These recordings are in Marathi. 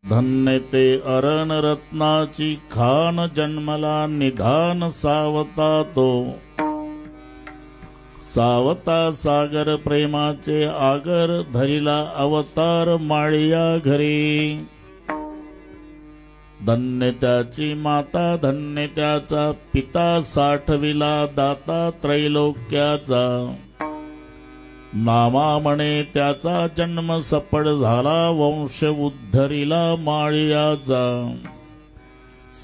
धन्य ते अरण रत्नाची खान जन्मला निधान सावता तो सावता सागर प्रेमाचे आगर धरिला अवतार माळिया घरी धन्य त्याची माता धन्य त्याचा पिता साठविला दाता त्रैलोक्याचा नामा म्हणे त्याचा जन्म सफळ झाला वंश उद्धरिला माळियाचा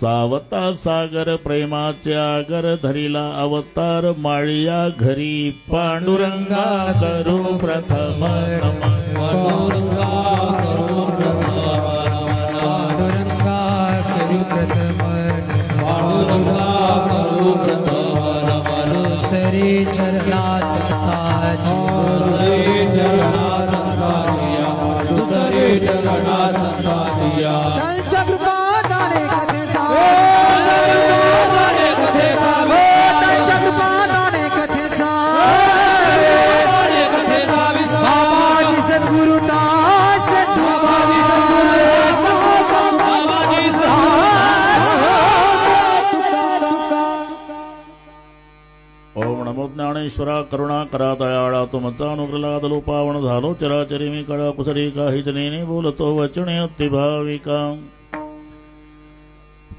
सावता सागर प्रेमाचे आगर धरिला अवतार माळिया घरी पांडुरंगा करू प्रथम पांडुरंगा करू प्रथम पांडुरंगा करू प्रथम सरी चरणा ज्ञानेश्वरा करुणा करा दयाळा तुमचा अनुग्रह लोपावण झालो चराचरी मी कळा कुसरी काही जनेने बोलतो वचने अति भाविका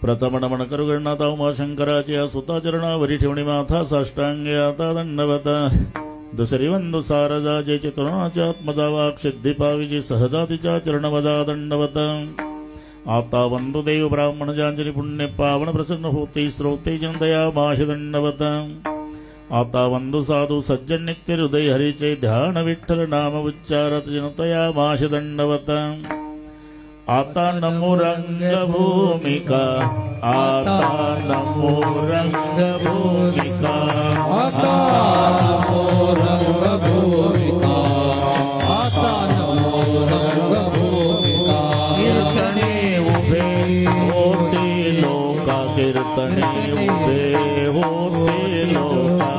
प्रथम नमन करू गणनाथा उमाशंकराची सुता चरणावरी ठेवणी माथा साष्टांगे आता दंडवत दुसरी वंदू सारजा जे चितृणाच्या आत्मजा वाक सिद्धी पाविजी सहजातीच्या चरणवजा दंडवत आता वंदू देव ब्राह्मण जांजली पुण्य पावन प्रसन्न होते श्रोते जनदया माश दंडवत आता वंदू साधू सज्जन नित्य हृदय हरीचे ध्यान विठ्ठल नाम उच्चारत जनतया माश दंडवत आता नमो रंग भूमिका आता नमो रंग भूमिका आता नमो रंग भूमिका आता नमो रंग भूमिका कीर्तने उभे होते लोका कीर्तने उभे होते लोका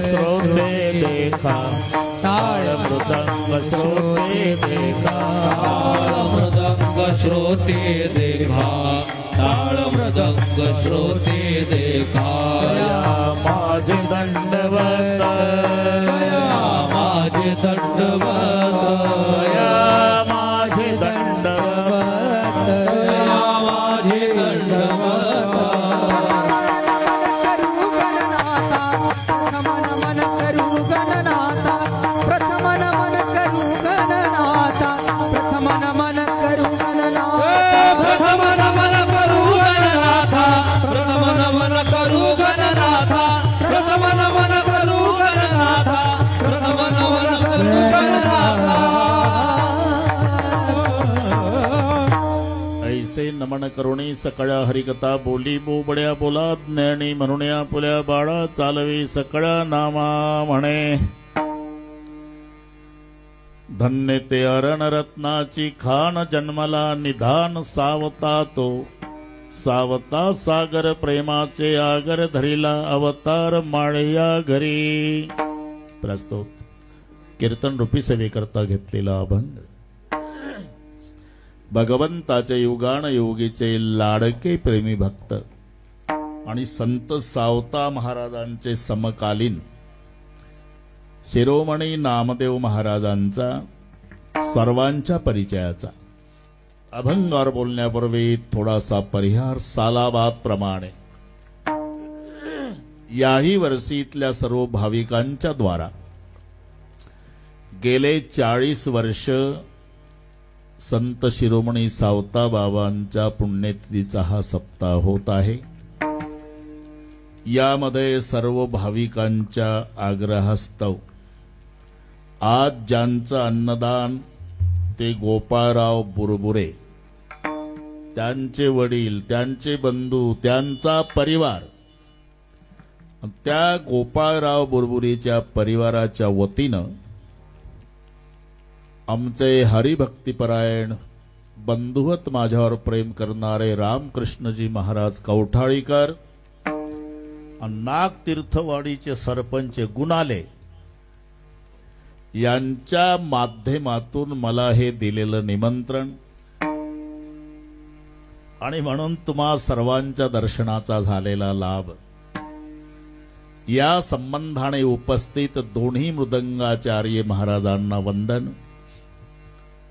श्रोते देखा ताल मृदंग श्रोते देखा ताल मृदंग श्रोते देखा ताल मृदंग श्रोते देखा माझे दंडवत माझे दंडवत माझे दंडवत माझे दंडवत नमन करुणी सकळ्या हरिकथा बोली बोबड्या बोला ज्ञानी म्हणून पुल्या बाळा चालवी सकळ्या नामा म्हणे धन्य ते अरण रत्नाची खान जन्मला निधान सावता तो सावता सागर प्रेमाचे आगर धरिला अवतार माळिया घरी प्रस्तुत कीर्तन रूपी सेवेकरता घेतलेला अभंग भगवंताचे युगान योगीचे लाडके प्रेमी भक्त आणि संत सावता महाराजांचे समकालीन शिरोमणी नामदेव महाराजांचा सर्वांच्या परिचयाचा अभंगावर बोलण्यापूर्वी थोडासा परिहार सालाबाद प्रमाणे याही वर्षीतल्या सर्व भाविकांच्या द्वारा गेले 40 वर्ष संत शिरोमणी सावता बाबांच्या पुण्यतिथीचा हा सप्ताह होत आहे। यामध्ये सर्व भाविकांच्या आग्रहास्तव आज ज्यांचं अन्नदान ते गोपाळराव बुरबुरे त्यांचे वडील त्यांचे बंधू त्यांचा परिवार त्या गोपाळराव बुरबुरेच्या परिवाराच्या वतीनं आमचे हरिभक्तिपरायण बंधुवत माझ्यावर प्रेम करणारे रामकृष्णजी महाराज कवठाळीकर नागतीर्थवाडीचे सरपंच गुणाले यांच्या माध्यमातून मला हे दिलेलं निमंत्रण आणि म्हणून तुम्हा सर्वांच्या दर्शनाचा झालेला लाभ, या संबंधाने उपस्थित दोन्ही मृदंगाचार्य महाराजांना वंदन,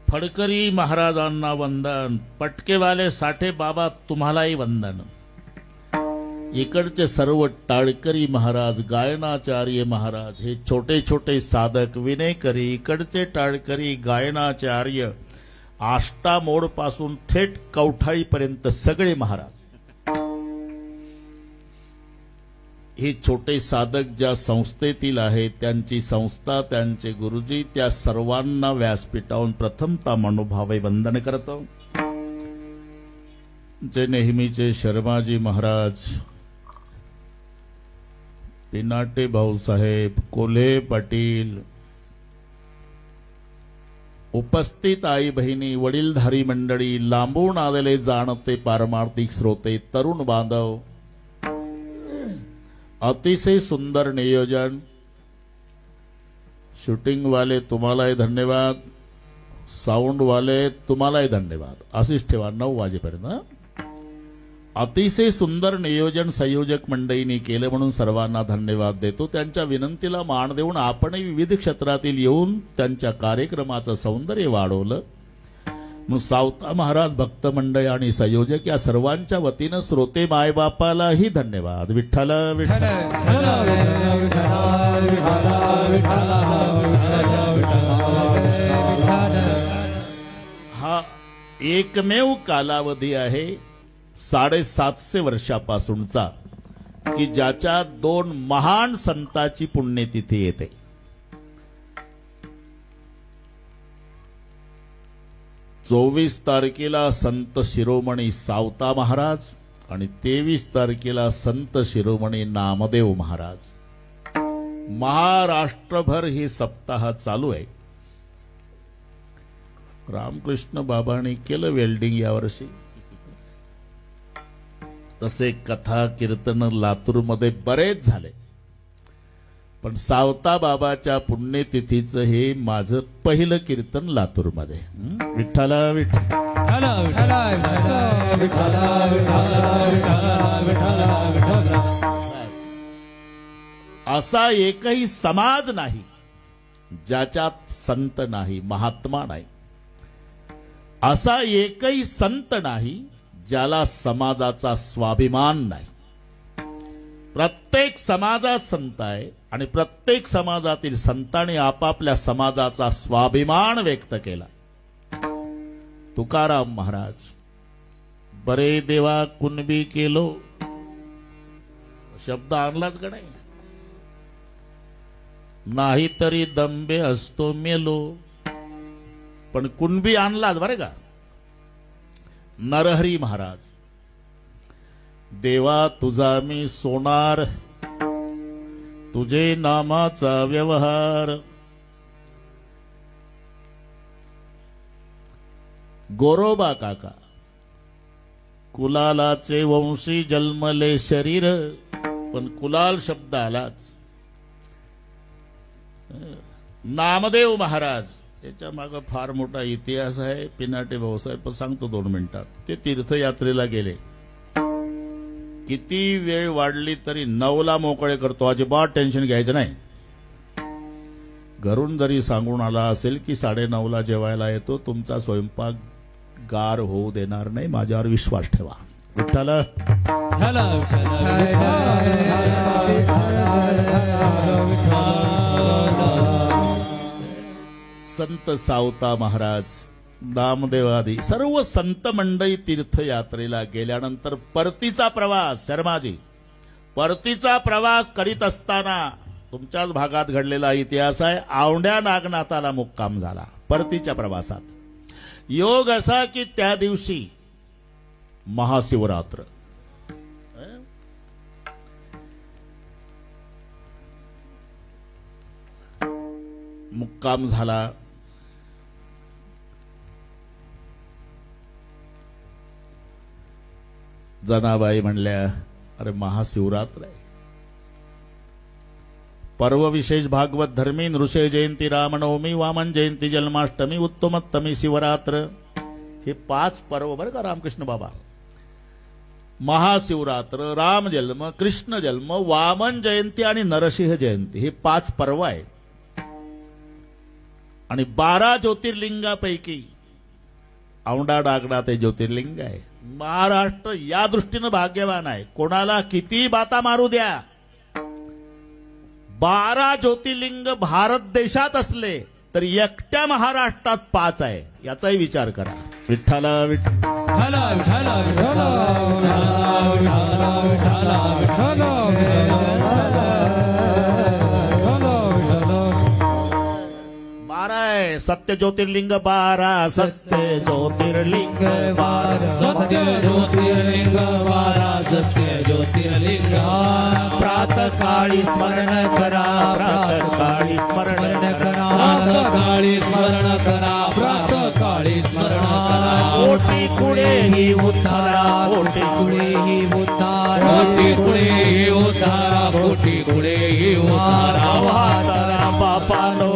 फडकरी महाराजांना वंदन, पटकेवाले साठे बाबा तुम्हालाही वंदन, इकडचे सर्व टाळकरी महाराज, गायनाचार्य महाराज, हे छोटे छोटे साधक विनेकरी, इकडचे टाळकरी गायनाचार्य, आष्टामोड पासून थेट कवठाळीपर्यंत सगळे महाराज, हे छोटे साधक ज्या संस्थेतील आहेत, त्यांची संस्था, त्यांचे गुरुजी, त्या सर्वांना व्यासपीठावरून प्रथमतः मनोभावे वंदन करतो. जे नेहमीचे शर्माजी महाराज, पिनाटे भाऊसाहेब, कोल्हे पाटील, उपस्थित आई बहिणी, वडीलधारी मंडळी, लांबून आलेले जाणते पारमार्थिक श्रोते, तरुण बांधव, अतिशय सुंदर नियोजन, शूटिंग वाले तुम्हालाही धन्यवाद, साऊंड वाले तुम्हालाही धन्यवाद. अशीच ठेवा 9 वाजेपर्यंत. अतिशय सुंदर नियोजन संयोजक मंडळींनी केलं म्हणून सर्वांना धन्यवाद देतो. त्यांच्या विनंतीला मान देऊन आपणही विविध क्षेत्रातील येऊन त्यांच्या कार्यक्रमाचं सौंदर्य वाढवलं. मग सावता महाराज, भक्त मंडळी आणि संयोजक या सर्वांच्या वतीनं श्रोते मायबापालाही धन्यवाद. विठ्ठल विठ्ठल. हा एकमेव कालावधी आहे 750 वर्षापासूनचा की ज्याच्या 2 महान संतांची पुण्यतिथी येते. चोवीस तारखेला संत शिरोमणी सावता महाराज आणि 23 तारखेला संत शिरोमणी नामदेव महाराज. महाराष्ट्रभर ही सप्ताह चालू आहे. रामकृष्ण बाबांनी केलं वेल्डिंग यावर्षी. तसे कथा कीर्तन लातूरमध्ये बरेच झाले, पण सावता बाबाच्या पुण्यतिथीचं हे माझं पहिलं कीर्तन लातूरमध्ये. विठ्ठल विठ्ठल. असा एकही समाज नाही ज्याच्यात संत नाही, महात्मा नाही. असा एकही संत नाही ज्याला समाजाचा स्वाभिमान नाही. प्रत्येक समाजात संत आहे आणि प्रत्येक समाजातील संतांनी आपापल्या समाजाचा स्वाभिमान व्यक्त केला. तुकाराम महाराज, बरे देवा कुणबी केलो, शब्द आणलाच का नाही? नाही तरी दंबे असतो मेलो, पण कुणबी आणलाच बरे का. नरहरी महाराज, देवा तुझा मी सोनार, तुझे नामाचा व्यवहार. गोरोबा काका, कुलालाचे वंशी जन्मले शरीर, पण कुलाल शब्द आलाच. नामदेव महाराज, त्याच्या मागे फार मोठा इतिहास आहे. पिनाटे भाऊसाहेब सांगतो 2 मिनिटात. ते तीर्थयात्रेला गेले, किती वेळ वाढली तरी 9ला मोकळे करतो, अजिबात टेन्शन घ्यायचं नाही. घरून जरी सांगून आला असेल की 9:30ला जेवायला येतो, तुमचा स्वयंपाक गार होऊ देणार नाही, माझ्यावर विश्वास ठेवा. विठ्ठल. संत सावता महाराज, नामदेवादी सर्व संत मंडळी तीर्थयात्रेला गेल्यानंतर परतीचा प्रवास, शर्माजी, परतीचा प्रवास करीत असताना तुमच्याच भागात घडलेला इतिहास आहे. औंढ्या नागनाथाला मुक्काम झाला परतीच्या प्रवासात. योग असा की त्या दिवशी महाशिवरात्र. मुक्काम झाला. जनाबाई म्हणल्या, अरे महाशिवरात्र आहे, पर्व विशेष भागवत धर्मी नृषय जयंती रामनवमी वामन जयंती जन्माष्टमी उत्तमोत्तमी शिवरात्र हे 5 पर्व बरं का रामकृष्ण बाबा. महाशिवरात्र, राम जन्म, कृष्ण जन्म, वामन जयंती आणि नरसिंह जयंती हे 5 पर्व आहे. आणि 12 ज्योतिर्लिंगापैकी औंढा नागनाथ हे ज्योतिर्लिंग आहे. महाराष्ट्र या दृष्टीनं भाग्यवान आहे. कोणाला किती बाता मारू द्या, 12 ज्योतिर्लिंग भारत देशात असले तर एकट्या महाराष्ट्रात 5 आहे. याचाही विचार करा. विठ्ठला विठ्ठला विठ्ठला विठ्ठला सत्य ज्योतिर्लिंग 12 सत्य ज्योतिर्लिंग 12 सत्य ज्योतिर्लिंग 12 सत्य ज्योतिर्लिंग प्रातःकाळी स्मरण करा, प्रातःकाळी स्मरण करा, प्रातःकाळी स्मरण करा, प्रातःकाळी स्मरण करा. कोटी कुळेही उद्धारा, कोटी कुळेही उद्धारा, कोटी कुळेही उद्धारा, कोटी कुळेही उद्धारा. वाहतरा बापानो,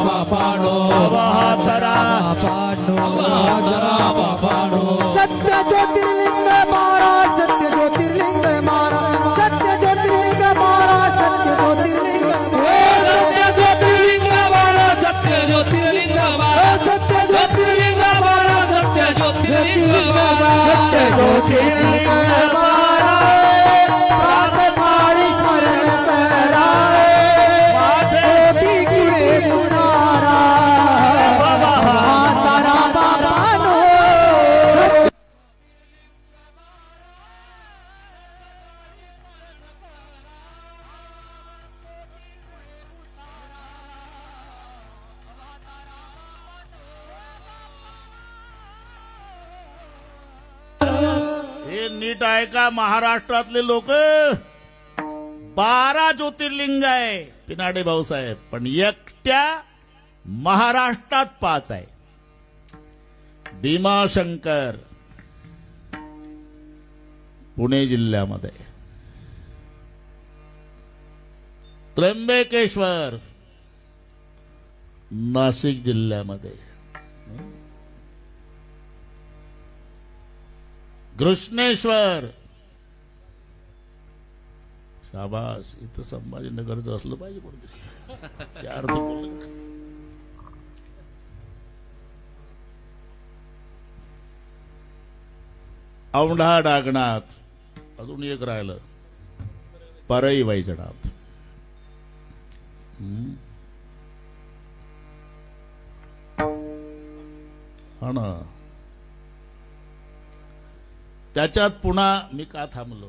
बापानो, वाहतरा बापानो. सत्य ज्योतिर्लिंग 12 सत्य ज्योतिर्लिंग 12 सत्य ज्योतिर्लिंग 12 सत्य ज्योतिर्लिंग सत्य ज्योतिर्लिंग 12 सत्य ज्योतिर्लिंग 12 सत्य ज्योतिर्लिंग 12 सत्य ज्योतिर्लिंग 12 सत्य ज्योतिर्लिंग 12 प्रातःकाळी स्मरण करा, कोटी कुळे पुणारा वाहतरा बापानो. हे नीट आहे का? महाराष्ट्रातले लोक 12 ज्योतिर्लिंग आहे पिनाडे भाऊसाहेब, पण एकट्या महाराष्ट्रात 5 आहे. भीमाशंकर पुणे जिल्ह्यामध्ये, त्र्यंबकेश्वर नाशिक जिल्ह्यामध्ये, घृष्णेश्वर, शाबास, इथं संभाजीनगरचं असलं पाहिजे कोणतरी. 4 बोललं. औंढा नागनाथ, अजून एक राहिलं परई वैजनाथ. हा ना. त्याच्यात पुन्हा मी का थांबलो,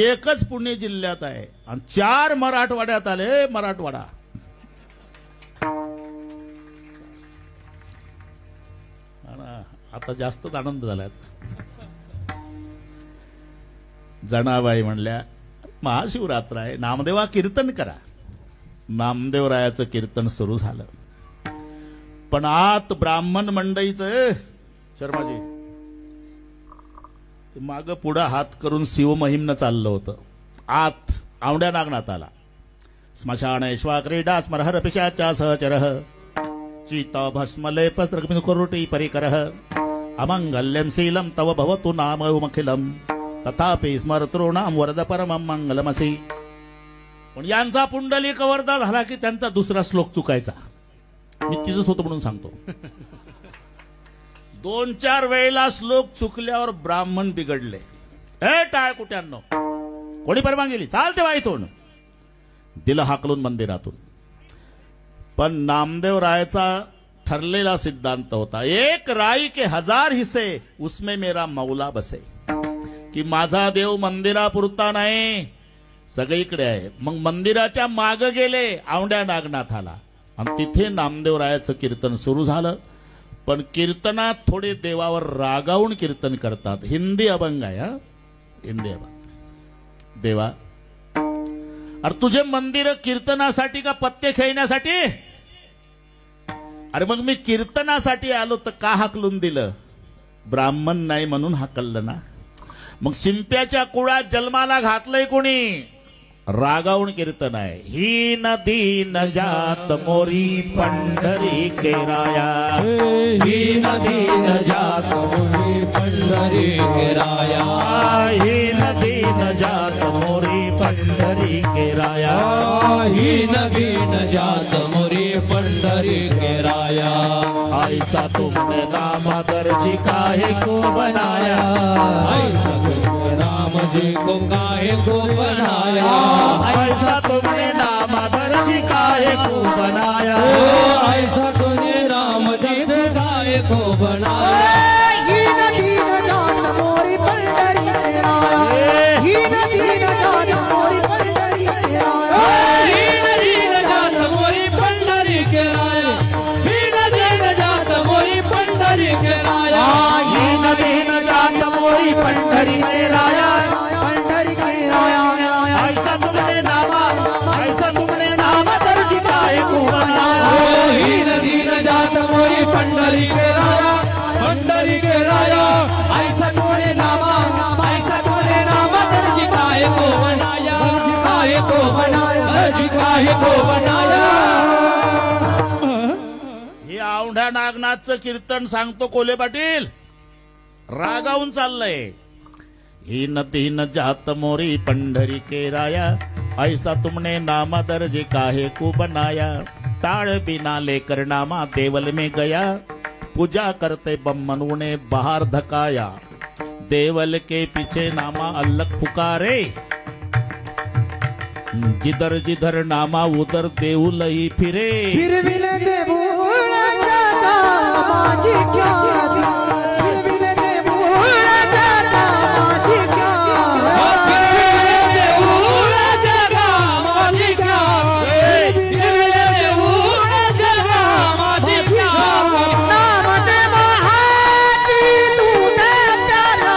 एकच पुणे जिल्ह्यात आहे आणि 4 मराठवाड्यात आले. मराठवाडा आता जास्तच आनंद झाला. जनाबाई म्हणल्या महाशिवरात्र आहे, नामदेवा कीर्तन करा. नामदेवरायाचं कीर्तन सुरू झालं. पण आत ब्राह्मण मंडळीचं शर्माजी माग पुढं हात करून शिवमहिमनं चाललं होतं. आत औंढ्या नागनाथाला स्मशानेश्वा क्रीडा स्मरहर पिशाचा सहचरः चिता भस्मलेपस्त्रग्मिनु करुटी परिकरः अमंगल्यं शीलं तव भवतु नाममखिलं तथापि स्मरतॄणां वरद परमं मंगलमसि. पण यांचा पुंडलिक वरदा झाला की त्यांचा दुसरा श्लोक चुकायचा. मी तिथंच होतो म्हणून सांगतो. 2-4 वेळेला श्लोक चुकल्यावर ब्राह्मण बिघडले. हे टाळ कुट्यांनो, कोणी परवानगी चालते वाईतून दिलं हाकलून मंदिरातून. पण नामदेव रायचा ठरलेला सिद्धांत होता, एक राई के 1000 हिस्से उसमें मेरा मौला बसे. की माझा देव मंदिरापुरता नाही, सगळीकडे आहे. मग मंदिराच्या माग गेले औंढ्या नागनाथाला आणि तिथे नामदेवरायाचं कीर्तन सुरू झालं. पण कीर्तनात थोडे देवावर रागावून कीर्तन करतात. हिंदी अभंग आहे. हिंदी अभंग. देवा, अरे तुझे मंदिर कीर्तनासाठी का पत्ते खेळण्यासाठी? अरे मग मी कीर्तनासाठी आलो तर का हाकलून दिलं? ब्राह्मण नाही म्हणून हाकललं ना. मग शिंप्याच्या कुळात जन्माला घातलंय कोणी? रागावून कीर्तन आहे. ही नदी न जात मोरी पंढरी केराया, ही नदी न जात मोरी पंढरी केराया, ही नदी न जात मोरी पंढरी केराया, ही नदी न जात मोरी पंढरी केराया. ऐसा तुमने नाम दर्जी काहे को बनाया, ऐसा तुमने नाम जी को काहे को बनाया, ऐसा तुमने नाम दर्जी काहे को बनाया, ऐसा तुमने राम जी को काहे को बनाया. ही नदी न जात मोरी पंढरी केराया, ही नदी न जात मोरी पंढरी केराया, ही नदी न जात मोरी पंढरी केराया, ही नदी न जात मोरी पंढरी केराया, ही नदी न जात मोरी पंढरी केराया, पंढरी केराया. ऐसा तुमने नाम दर्जी काहे को बनाया, ही नदी न जात मोरी पंढरी केराया, पंढरी केराया. ऐसा तुमने नाम दर्जी काहे को बनाया, काहे को बनाया, दर्जी काहे को बनाया. हे औंढ्या नागनाथचं कीर्तन सांगतो कोले पाटील, रागावून चाललंय. ही नदी न जात मोरी पंढरी केराया, ऐसा तुमने नामा दर्जे काहे को बनाया, ताड़ बिना लेकर नामा देवल में गया, पूजा करते बम्मनों ने बाहर धकाया, देवल के पीछे नामा अल्लख पुकारे, जिधर जिधर नामा उधर देऊल ही फिरे, फिर मिले देवूळाच्या नामाची क्या, फिर मिले देवूळाच्या नामाची क्या, नाम दे महाती तूने प्यारा, नाम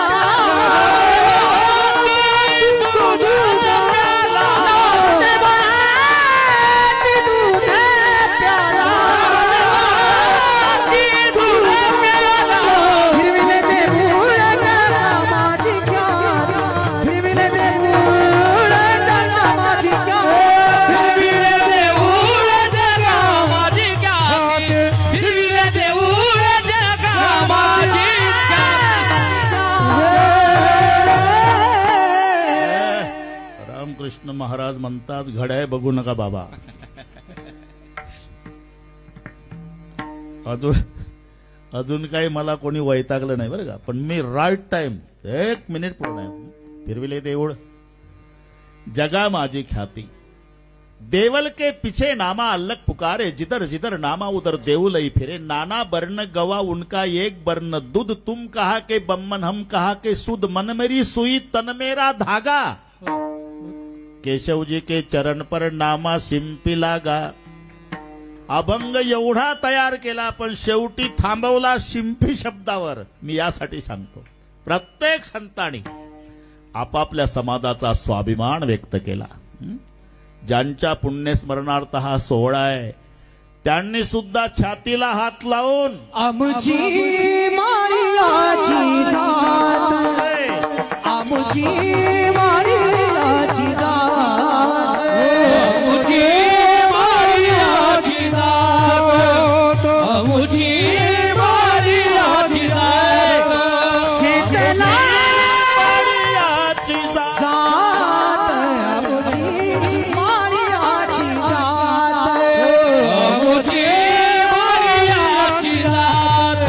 दे महाती तूने प्यारा, फिर मिले देवूळाच्या नामाची क्या, फिर मिले देवूळाच्या नामाची क्या, रामकृष्ण महाराज म्हणतात घड्याळ बघू नका बाबा. अजून काही मला कोणी वैतागलं नाही बरं का, पण मी राईट टाइम 1 मिनिट पूर्ण आहे. फिरविले देऊळ जगा माझी ख्याती, देवल के पीछे नामा अल्लख पुकारे, जिधर जिधर नामा उधर देऊल ही फिरे, नाना बर्ण गवा उनका एक बर्ण दूध, तुम कहा के बम्मन हम कहा के सुध, मन मेरी सुई तन मेरा धागा, केशव जी के चरण पर नामा शिंपी लागा. अभंग एवढा तयार केला पण शेवटी थांबवला शिंपी शब्दावर. मी यासाठी सांगतो, प्रत्येक संतांनी आपापल्या समाजाचा स्वाभिमान व्यक्त केला. ज्यांच्या पुण्यस्मरणार्थ हा सोहळा आहे त्यांनी सुद्धा छातीला हात लावून आमची मारियाची जात, आमची मारियाची जात, मुझे मारियाची जात, मुझे मारियाची जात, शीतला मारियाची जात, आमची मारियाची जात, मुझे मारियाची जात,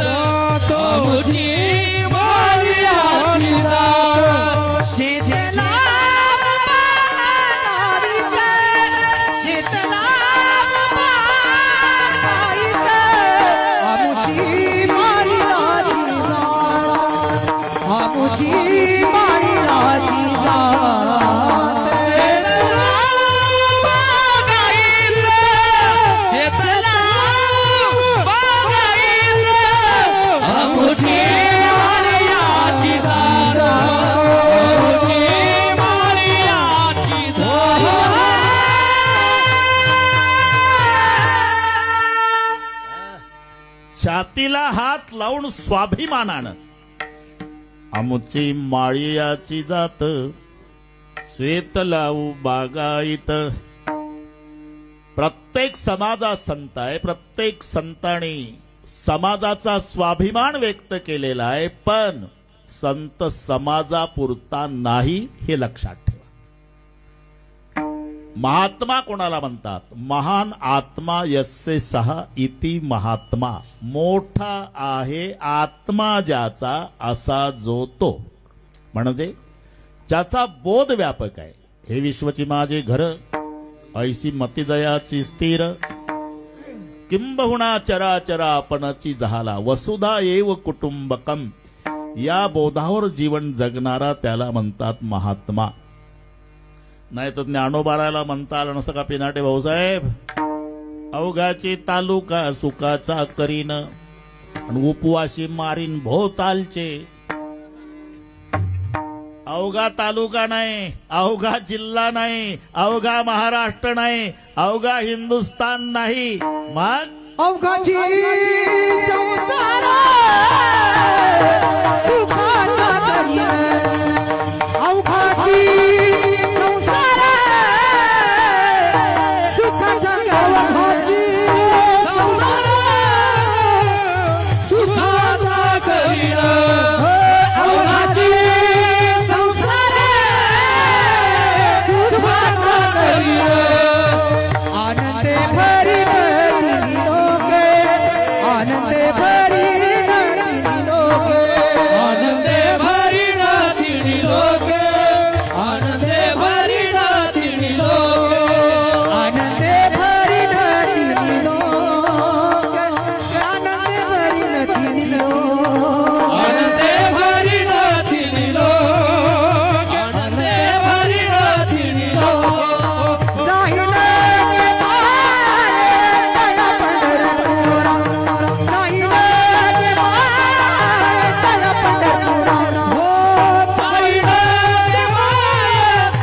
मुझे मारियाची जात, शीतला शीतला आमची मारियाची जात, आमची मारियाची जात, मुझे मारियाची जात, मुझे मारियाची जात. छातीला हात लावून स्वाभिमानानं आमची माळियाची जात, शेत लावू बागायत. प्रत्येक समाजात संत आहे. प्रत्येक संतांनी समाजाचा स्वाभिमान व्यक्त केलेला आहे, पण संत समाजापुरता नाही हे लक्षात ठेवा. महात्मा कोणाला म्हणतात? महान आत्मा यस्से सह इति महात्मा. मोठा आहे आत्मा ज्याचा असा जो तो, म्हणजे ज्याचा बोध व्यापक आहे. हे विश्वची माझे घर ऐसी मती जयाची स्थिर. किंबहुना चराचरा आपणची झाला वसुधा एव कुटुंबकम. या बोधावर जीवन जगणारा त्याला म्हणतात महात्मा. नाही तर ज्ञानोबाराला म्हणता आलं नसतं का पिनाटे भाऊसाहेब? अवघाची तालुका सुखाचा करीन आणि उपवाशी मारीन भोवतालचे. अवघा तालुका नाही, अवघा जिल्हा नाही, अवघा महाराष्ट्र नाही, अवघा हिंदुस्तान नाही, मग अवघाची संसार सुखाचा करीन. अवघाची संसार सुखाचा अवघाची संसार सुखाचा करीन. अवघाची संसार सुखाचा करीन. आनंदे भरी भरी लोके, आनंदे भरी भरी लोके, आनंदे भरीण तिणी लोके, आनंदे भरीण तिणी लोके, आनंदे भरी भरी लोके, आनंदे भरी भरी लोके. आनंदे भरीण तिणी लोके, आनंदे भरीण तिणी लोके. जाईन गे माये तया पंढरपुरा, जाईन गे माये तया पंढरपुरा. हो जाईन गे माये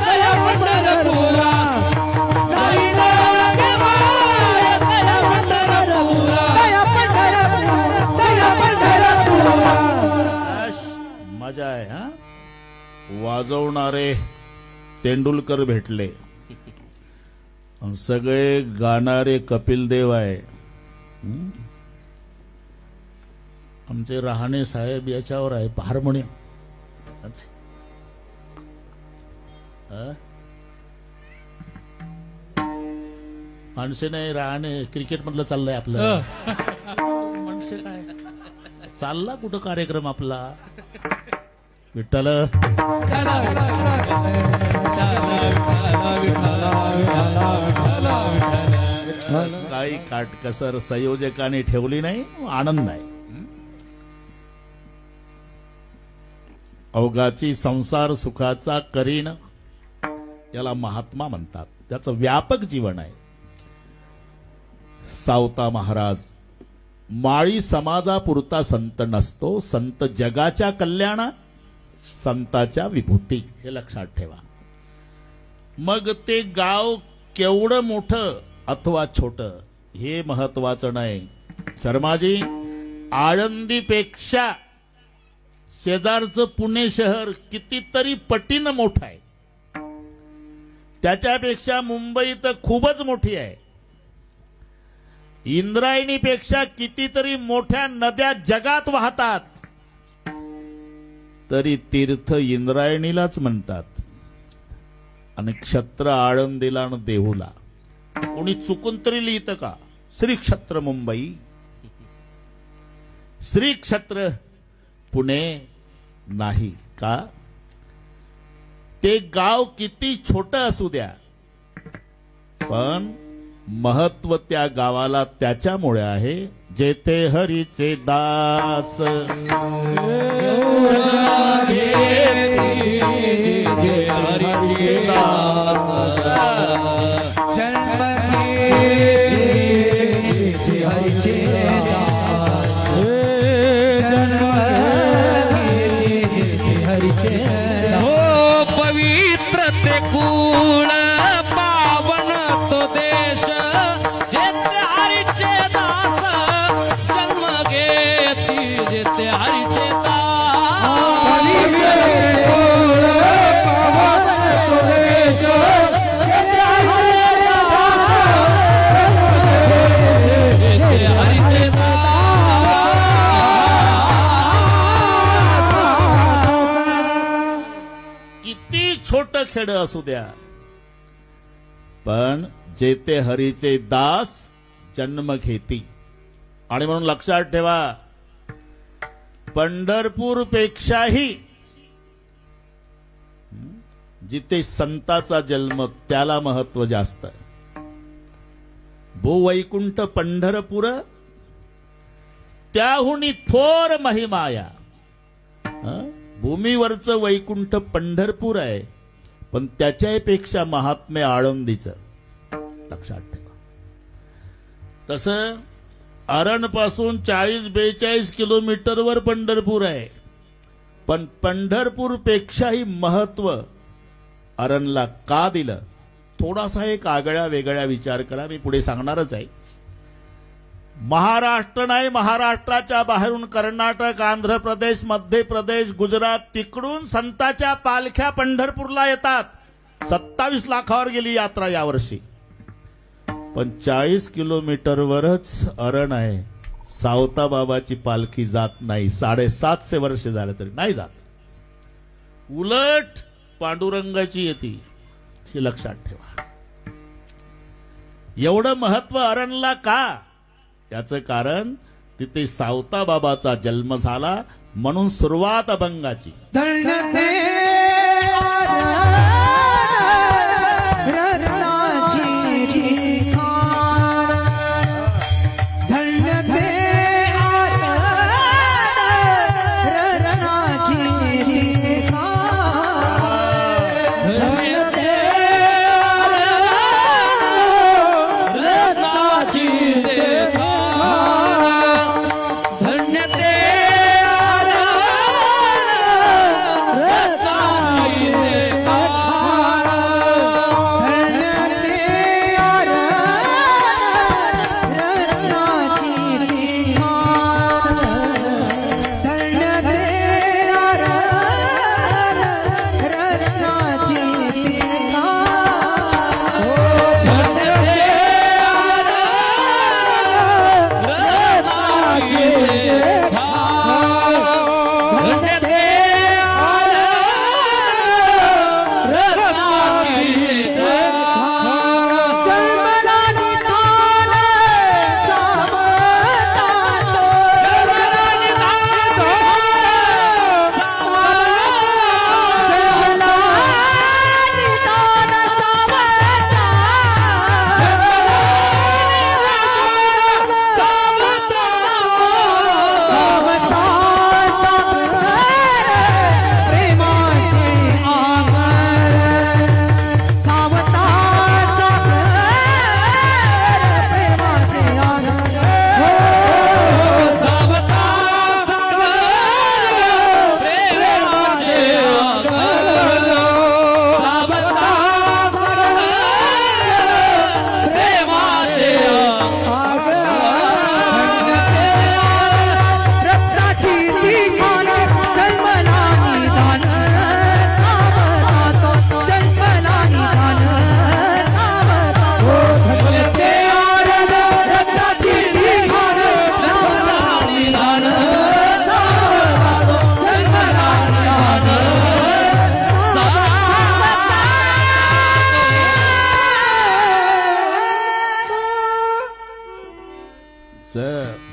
तया पंढरपुरा, जाईन गे माये तया पंढरपुरा. तया पंढरपुरा, तया पंढरपुरा. अश, मजा आहे हा. वाजवणारे तेंडुलकर भेटले आणि सगळे गाणारे कपिल देव आहे. आमचे रहाणे साहेब याच्यावर आहे हार्मोनियम. माणसे नाही रहाणे क्रिकेट मधलं चाललंय आपलं. माणसे काय चालला कुठं कार्यक्रम आपला. विठ्ठल काही काटकसर संयोजकांनी ठेवली नाही, आनंद आहे. अवघाची संसार सुखाचा करीन याला महात्मा म्हणतात. त्याचं व्यापक जीवन आहे. सावता महाराज माळी समाजापुरता संत नसतो, संत जगाच्या कल्याणा, संताच्या विभूती, हे लक्षात ठेवा. मग ते गाव केवढं मोठं अथवा छोटं हे महत्वाचं नाही. शर्माजी, आळंदीपेक्षा शेजारचं पुणे शहर कितीतरी पटीनं मोठं आहे. त्याच्यापेक्षा मुंबई तर खूपच मोठी आहे. इंद्रायणीपेक्षा कितीतरी मोठ्या नद्या जगात वाहतात, तरी तीर्थ इंद्रायणीलाच म्हणतात आणि क्षत्र आळंदीला आणि देहूला. कोणी चुकून तरी लिहितं का श्री क्षेत्र मुंबई, श्री क्षेत्र पुणे? नाही का? ते गाव किती छोटं असू द्या, पण महत्व त्या गावाला त्याच्यामुळे आहे जेथे हरीचे दास. पवित्र ते कुळ पावन तो देश, जेथे हरीचे दास जन्म घेती, जेथे हरीचे दास. खेड असू द्या, पण जेते हरीचे दास जन्म घेती. आणि म्हणून लक्षात ठेवा, पंढरपूर पेक्षाही जिथे संताचा जन्म त्याला महत्व जास्त आहे. भूवैकुंठ पंढरपूर त्याहुनी थोर महिमाया. भूमीवरचं वैकुंठ पंढरपूर आहे, पण त्याच्यापेक्षा महात्म्य आळंदीचं. लक्षात ठेवा. तसं अरणपासून 40-42 किलोमीटरवर पंढरपूर आहे, पण पंढरपूर पेक्षाही महत्व अरणला का दिलं? थोडासा एक आगळ्या वेगळ्या विचार करा, मी पुढे सांगणारच आहे. महाराष्ट्र नाही, महाराष्ट्राच्या बाहेरून कर्नाटक, आंध्र प्रदेश, मध्य प्रदेश, गुजरात, तिकडून संतांच्या पालख्या पंढरपूरला येतात. 27 लाखावर गेली यात्रा यावर्षी. पण 40 किलोमीटरवरच अरण आहे. सावताबाबाची पालखी जात नाही. 750 वर्ष झाले तरी नाही जात. उलट पांडुरंगाची येते. हे लक्षात ठेवा. एवढं महत्व अरणला का? याचं कारण तिथे सावताबाबाचा जन्म झाला, म्हणून सुरुवात अभंगाची.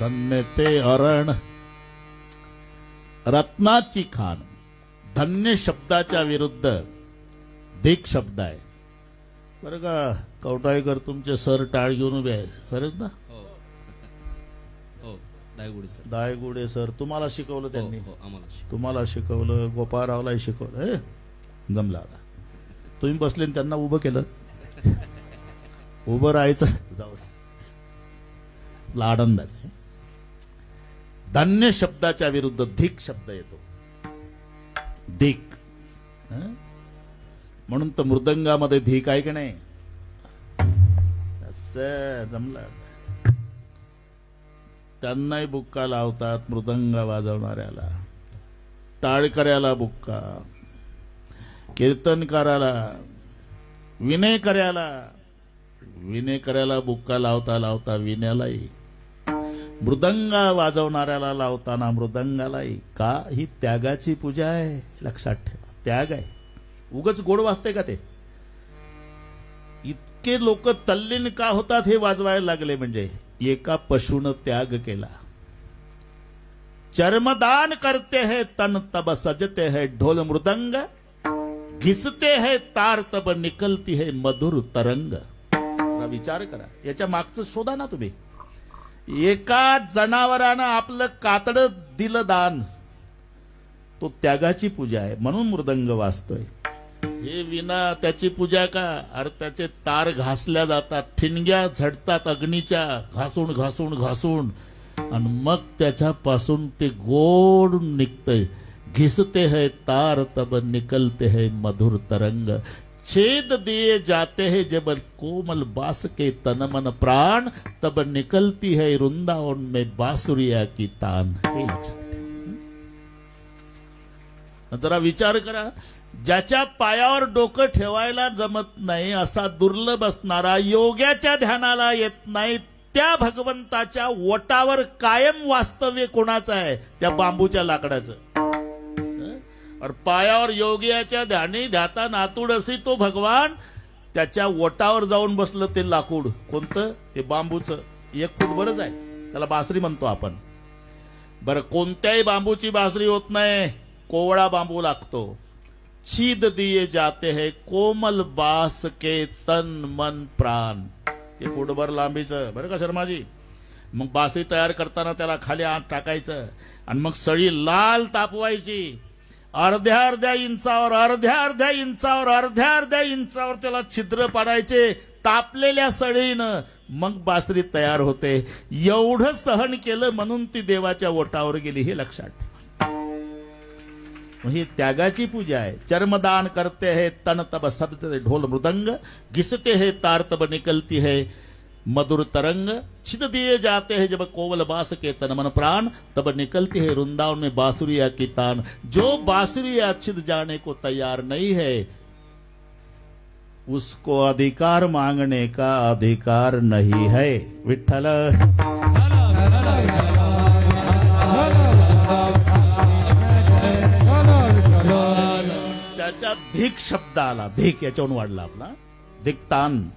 धन्य ते अरण रत्नाची खाण. धन्य शब्दाच्या विरुद्ध धिक शब्द आहे. बरं का कवटाळीकर, तुमचे सर टाळ घेऊन उभे आहे. सरच ना? दायगुडे सर. तुम्हाला शिकवलं त्यांनी? तुम्हाला शिकवलं, गोपाळरावलाही शिकवलं. जमला. तुम्ही बसले त्यांना उभं केलं. उभं राहायचं. जाऊ आनंदाच आहे. धन्य शब्दाच्या विरुद्ध धिक शब्द येतो. धिक. म्हणून तर मृदंगामध्ये धिक आहे की नाही? असं जमलं. त्यांनाही बुक्का लावतात मृदंग वाजवणाऱ्याला, टाळकऱ्याला बुक्का, कीर्तनकाराला, विनेकऱ्याला बुक्का लावता लावता विण्यालाही, मृदंग वाजवणाऱ्याला लावताना मृदंगालाही. का? ही त्यागाची पूजा आहे. लक्षात ठेवा. त्याग आहे. उगच गोड वाजते का ते? इतके लोक तल्लीन का होतात हे वाजवायला लागले म्हणजे एका पशुनं त्याग केला. चर्मदान करते है तन तब सजते है ढोल मृदंग, घिसते है तार तब निकलती है मधुर तरंग. विचार करा, याच्या मागचं शोधा ना तुम्ही. एका जनावरानं आपलं कातडं दिलं दान, तो त्यागाची पूजा आहे म्हणून मृदंग वाजतोय. हे विना त्याची पूजा का? अरे त्याचे तार घासल्या जातात, ठिणग्या झडतात अग्नीच्या, घासून घासून घासून, आणि मग त्याच्यापासून ते गोड निघतंय. घिसते है तार तब निकलते है मधुर तरंग, छेद दिए जाते हैं जब कोमल बास के तन मन प्राण, तब निकलती है वृंदावन में बासुरिया की तान. हे लक्षात जरा विचार करा. ज्याच्या पायावर डोकं ठेवायला जमत नाही असा दुर्लभ असणारा, योग्याच्या ध्यानाला येत नाही, त्या भगवंताच्या वटावर कायम वास्तव्य कोणाचं आहे? त्या बांबूच्या लाकडाचं. और पायावर योग्याच्या ध्यानी ध्याता नातूड असी तो भगवान, त्याच्या वटावर जाऊन बसलं ते लाकूड कोणतं? ते बांबूचं. 1 फूट बरंच आहे, त्याला बासरी म्हणतो आपण. बरं, कोणत्याही बांबूची बासरी होत नाही, कोवळा बांबू लागतो. छीद दिए जाते हैं कोमल बास के तन मन प्राण. ते फुटभर लांबीचं बरं का शर्माजी. मग बासरी तयार करताना त्याला खाली आत टाकायचं आणि मग सळी लाल तापवायची. अर्ध्या इंचावर त्याला छिद्र पाडायचे तापलेल्या सळीनं, मग बासरी तयार होते. एवढं सहन केलं म्हणून ती देवाच्या ओटावर गेली, हे लक्षात ठेवा. ही त्यागाची पूजा आहे. चर्मदान करते है तन तब सजते ढोल मृदंग, घिसते है तार तब निकलती है मधुर तरंग, छिद दिए जाते हैं जब कोवल बास के तन मन प्राण, तब निकलती है वृंदावन में बांसुरिया की तान. जो बांसुरिया छिद जाने को तैयार नहीं है, उसको अधिकार मांगने का अधिकार नहीं है. विठ्ठल. त्याच्या धिक शब्द आला, धिक याच्यावरून वाढला आपला धिकतान.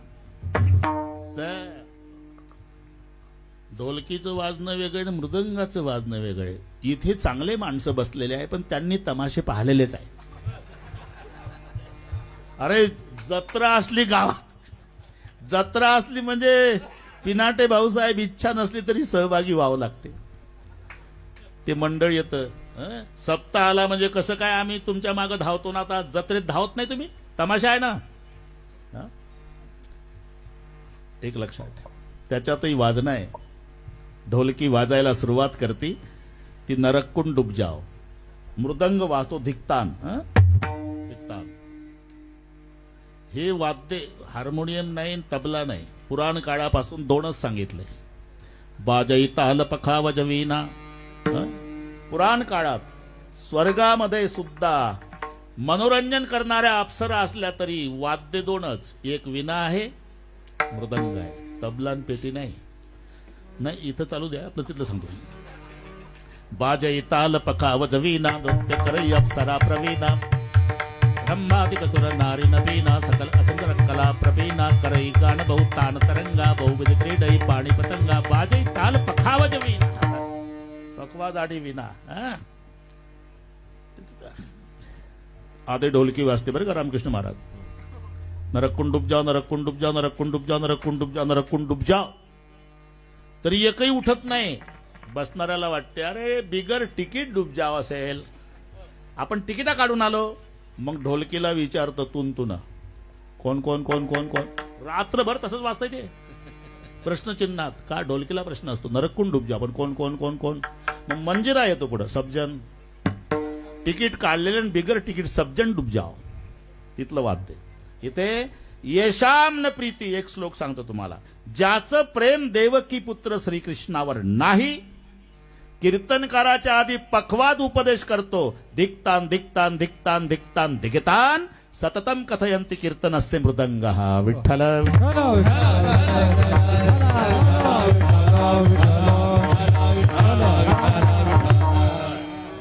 ढोलकीचं वाजणं वेगळं, मृदंगाचं वाजणं वेगळं. इथे चांगले माणसं बसलेले आहे, पण त्यांनी तमाशे पाहिलेलेच आहे. अरे जत्रा असली गावात, जत्रा असली म्हणजे पिनाटे भाऊसाहेब इच्छा नसली तरी सहभागी व्हावं लागते. ते मंडळ येतं. सप्ताह आला म्हणजे कसं काय आम्ही तुमच्या मागे धावतो ना. आता जत्रेत धावत नाही तुम्ही, तमाशा आहे ना. एक लक्षात ठेवा, त्याच्यातही वाजणं आहे. ढोलकी वाजायला सुरुवात करती ती नरककुंड डूब जाओ. मृदंग वाजतो धिकतान. धिकतान हे वाद्य हार्मोनियम नाही, तबला नाही. पुराण काळापासून 2च सांगितले, बाजई ताल पखावज वीणा. पुराण काळात स्वर्गामध्ये सुद्धा मनोरंजन करणाऱ्या अप्सरा असल्या तरी वाद्य 2च, एक वीणा आहे, मृदंग आहे. तबला आणि पेटी नाही. नाही इथं चालू द्या, आपलं तिथलं सांगतो. बाजई ताल पखावज वीणा, नृत्य करई अप्सरा प्रवीणा, ब्रह्मादिक सुर नारी नवीना, सकल असंकर कला प्रवीणा, करई गान बहु तान तरंगा, बहुविध क्रीडई पाणी पतंगा, बाजई ताल पखावज वीणा. पकवाज आडी विना. आधी ढोलकी वाजते बरं का रामकृष्ण महाराज. नरककुंड डूब जाओ, नरककुंड डूब जाओ, नरककुंड डूब जाओ, नरककुंड डूब जाओ, नरककुंड डूब जाओ. तरी एकही उठत नाही. बसणाऱ्याला वाटते अरे बिगर तिकीट डूब जाव असेल, आपण तिकिटा काढून आलो. मग ढोलकीला विचारतो तुन कोण कोण कोण कोण कोण. रात्रभर तसंच वाजतंय ते प्रश्नचिन्हात. का ढोलकीला प्रश्न असतो, नरककुंड डूब जाओ, आपण कोण कोण कोण कोण. मग मंजिरा येतो पुढं, सबजन. तिकीट काढलेले बिगर तिकीट सबजन डूब जाओ, तिथलं वाद्य. इथे येशाम न प्रीती. एक श्लोक सांगतो तुम्हाला, ज्याचं प्रेम देवकी पुत्र श्रीकृष्णावर नाही, कीर्तनकाराच्या आधी पखवाद उपदेश करतो. धिकतान धिकतान धिकतान धिकतान धिगतान सततम कथयंती कीर्तनस्य मृदंगः. विठ्ठल.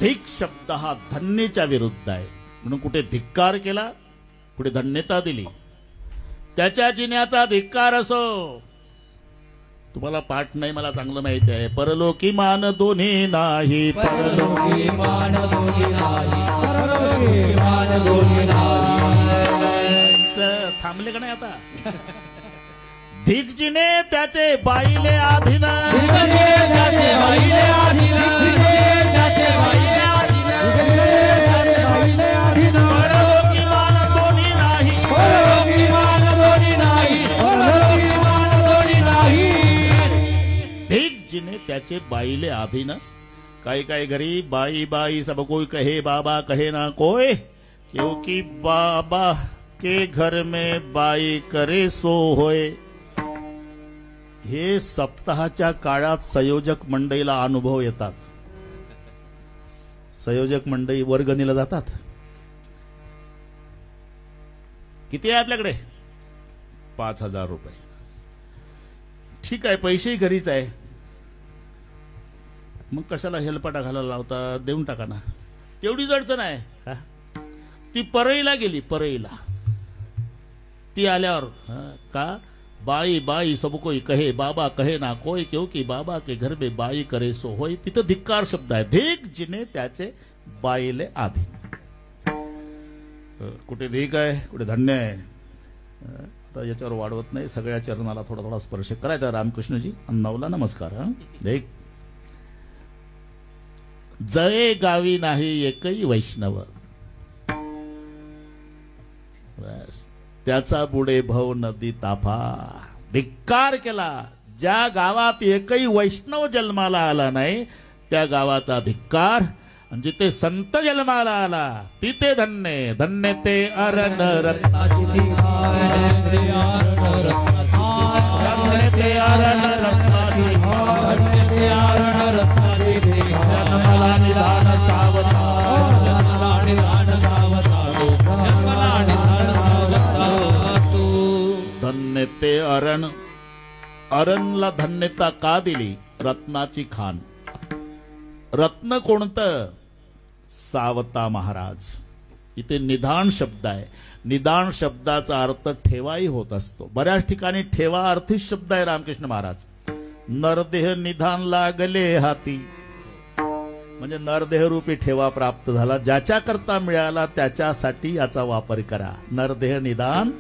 धिक शब्द हा धन्यच्या विरुद्ध आहे. म्हणून कुठे धिक्कार केला कुठे धन्यता दिली, त्याच्या जिन्याचा धिक्कार असो. तुम्हाला पाठ नाही मला चांगलं माहिती आहे. परलोकी मान दोन्ही नाही, परलोकी मान दोन्ही नाही, परलोकी मान दोन्ही नाही. थांबले का नाही आता? धिकजीने त्याचे बाईले आधीन, धिकजीने त्याचे बाईले आधीन, धिकजीने त्याचे बाईले आधीन, धिकजीने त्याचे बाईले आधीन. परलोकी मान दोन्ही नाही, परलोकी मान दोन्ही नाही, परलोकी मान दोन्ही नाही. धिकजीने त्याचे बाईले आधीन. काही काही घरी बाई बाई सब कोई कहे, बाबा कहे ना कोई, क्योंकि बाबा के घर में बाई करे सो होय. हे सप्ताहाच्या काळात संयोजक मंडळीला अनुभव येतात. संयोजक मंडळी वर्गणीला जातात. किती आहे आपल्याकडे? 5,000 रुपये. ठीक आहे, पैसेही घरीच आहे, मग कशाला हेलपाटा घालायला लावता? देऊन टाका ना. तेवढीच अडचण आहे का? ती परळीला गेली, परळीला. ती आल्यावर का बाई बाई सब कोई कहे, बाबा कहे ना कोई, क्योंकि बाबा के घर में बाई करे सो होय. तिथं धिक्कार शब्द आहे. धिक जिने त्याचे बाईले आधी. कुठे धिक आहे, कुठे धन्य आहे. आता याच्यावर वाढवत नाही. सगळ्या चरणाला थोडा थोडा स्पर्श करायचा. रामकृष्णजी अन्नावला नमस्कार. धिक. जळे गावी नाही एकही वैष्णव, त्याचा बुडे भव नदी ताफा. धिक्कार केला. ज्या गावात एकही वैष्णव जन्माला आला नाही त्या गावाचा धिक्कार. आणि जिथे संत जन्माला आला तिथे धन्य. धन्य ते अरण रत्नाची धार, धन्य ते अरण रत्नाची धार, धन्य ते अरण रत्नाची धार. जन्मला निधान सावधान, जन्मला निधान सावधान, जन्मला निधान धन्य ते अरण. अरणला धन्यता का दिली? रत्नाची खान. रत्न कोणतं? सावता महाराज. इथे निधान शब्द आहे. निदान शब्दाचा अर्थ ठेवाही होत असतो. बऱ्याच ठिकाणी ठेवा अर्थीच शब्द आहे. रामकृष्ण महाराज. नरदेह निधान लागले हाती, म्हणजे नरदेह रूपी ठेवा प्राप्त झाला. ज्याच्याकरता मिळाला त्याच्यासाठी याचा वापर करा. नरदेह निधान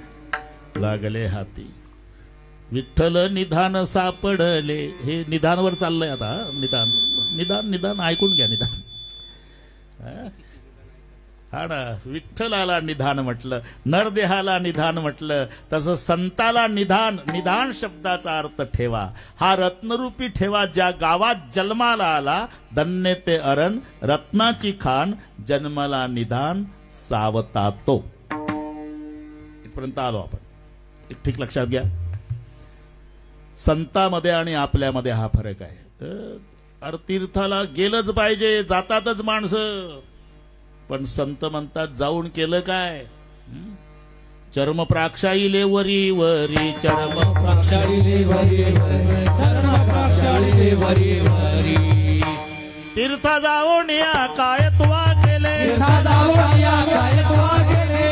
लागले हाती. विठ्ठल निधान सापडले. हे निधानवर चाललंय आता. निदान निदान निदान ऐकून घ्या. निदान हा ना. विठ्ठलाला निधान म्हटलं, नरदेहाला निधान म्हटलं, तसं संताला निधान. निधान शब्दाचा अर्थ ठेवा. हा रत्नरूपी ठेवा ज्या गावात जन्माला आला. धन्य ते अरण रत्नाची खान, जन्माला निधान सावता तो. इथपर्यंत आलो आपण. एक ठीक लक्षात घ्या. संतामध्ये आणि आपल्यामध्ये हा फरक आहे. अरे तीर्थाला गेलंच पाहिजे, जातातच माणसं, पण संत म्हणतात जाऊन केलं काय? चर्म प्राक्षाईले वरी वरी, चर्म प्राक्षाईले वरी वरी, चर्म प्राक्षाईले वरी वरी. तीर्थ जाऊन या काय तुवा केले, तीर्थ जाऊन या काय तुवा केले,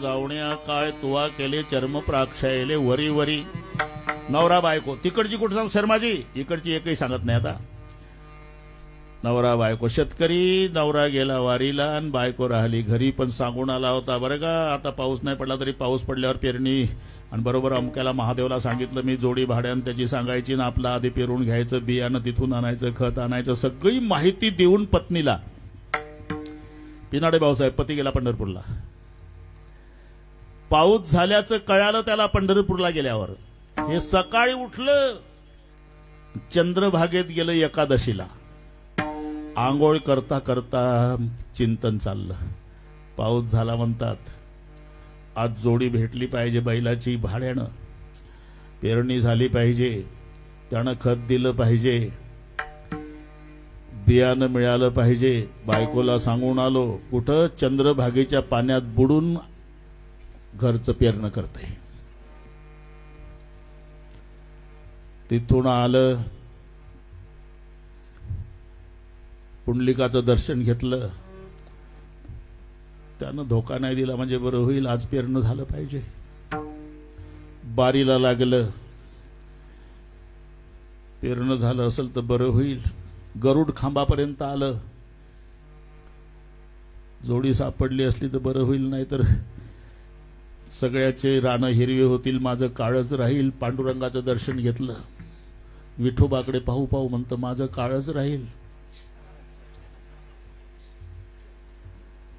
जावण्या काय तुवा केले, चर्म प्राक्षायले वरी वरी. नवरा बायको तिकडची कुठं सांग शर्माजी, इकडची एकही सांगत नाही. आता नवरा बायको. शेतकरी नवरा गेला वारीला आणि बायको राहिली घरी, पण सांगून आला होता बरं का, आता पाऊस नाही पडला तरी पाऊस पडल्यावर पेरणी. आणि बरोबर अमक्याला महादेवला सांगितलं मी जोडी भाड्यानं त्याची सांगायची ना, आपलं आधी पेरून घ्यायचं, बियाणं तिथून आणायचं, खत आणायचं, सगळी माहिती देऊन पत्नीला. पिनाडे भाऊसाहेब पती गेला पंढरपूरला. पाऊस झाल्याचं कळालं त्याला पंढरपूरला गेल्यावर. हे सकाळी उठलं, चंद्रभागेत गेलं एकादशीला. आंघोळ करता करता चिंतन चाललं. पाऊस झाला म्हणतात, आज जोडी भेटली पाहिजे बैलाची भाड्यानं, पेरणी झाली पाहिजे, त्यानं खत दिलं पाहिजे, बियाणं मिळालं पाहिजे. बायकोला सांगून आलो. कुठं? चंद्रभागेच्या पाण्यात बुडून घरचं पेरणं करते. तिथून आलं, पुंडलिकाचं दर्शन घेतलं. त्यानं धोका नाही दिला म्हणजे बरं होईल, आज पेरणं झालं पाहिजे. बारीला लागलं, पेरणं झालं असेल तर बरं होईल. गरुड खांबापर्यंत आलं, जोडी सापडली असली तर बरं होईल, नाही तर सगळ्याचे रानं हिरवे होतील, माझं काळच राहील. पांडुरंगाचं दर्शन घेतलं, विठोबाकडे पाहू पाहू म्हणतं माझं काळच राहील.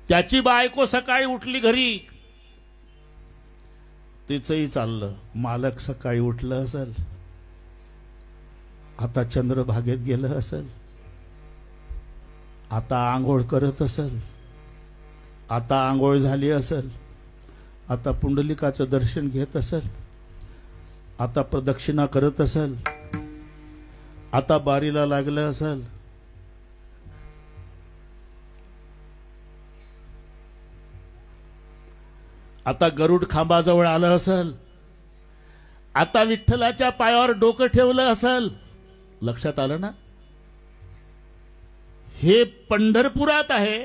त्याची बायको सकाळी उठली घरी, तिचंही चाललं. मालक सकाळी उठलं असेल, आता चंद्रभागेत गेलं असेल, आता आंघोळ करत असेल, आता आंघोळ झाली असेल, आता पुंडलिकाचं दर्शन घेत असेल, आता प्रदक्षिणा करत असेल, आता बारीला लागलं असेल. आता गरुड खांबाजवळ आलं असेल, आता विठ्ठलाच्या पायावर डोकं ठेवलं असेल. लक्षात आलं ना? हे पंढरपुरात आहे,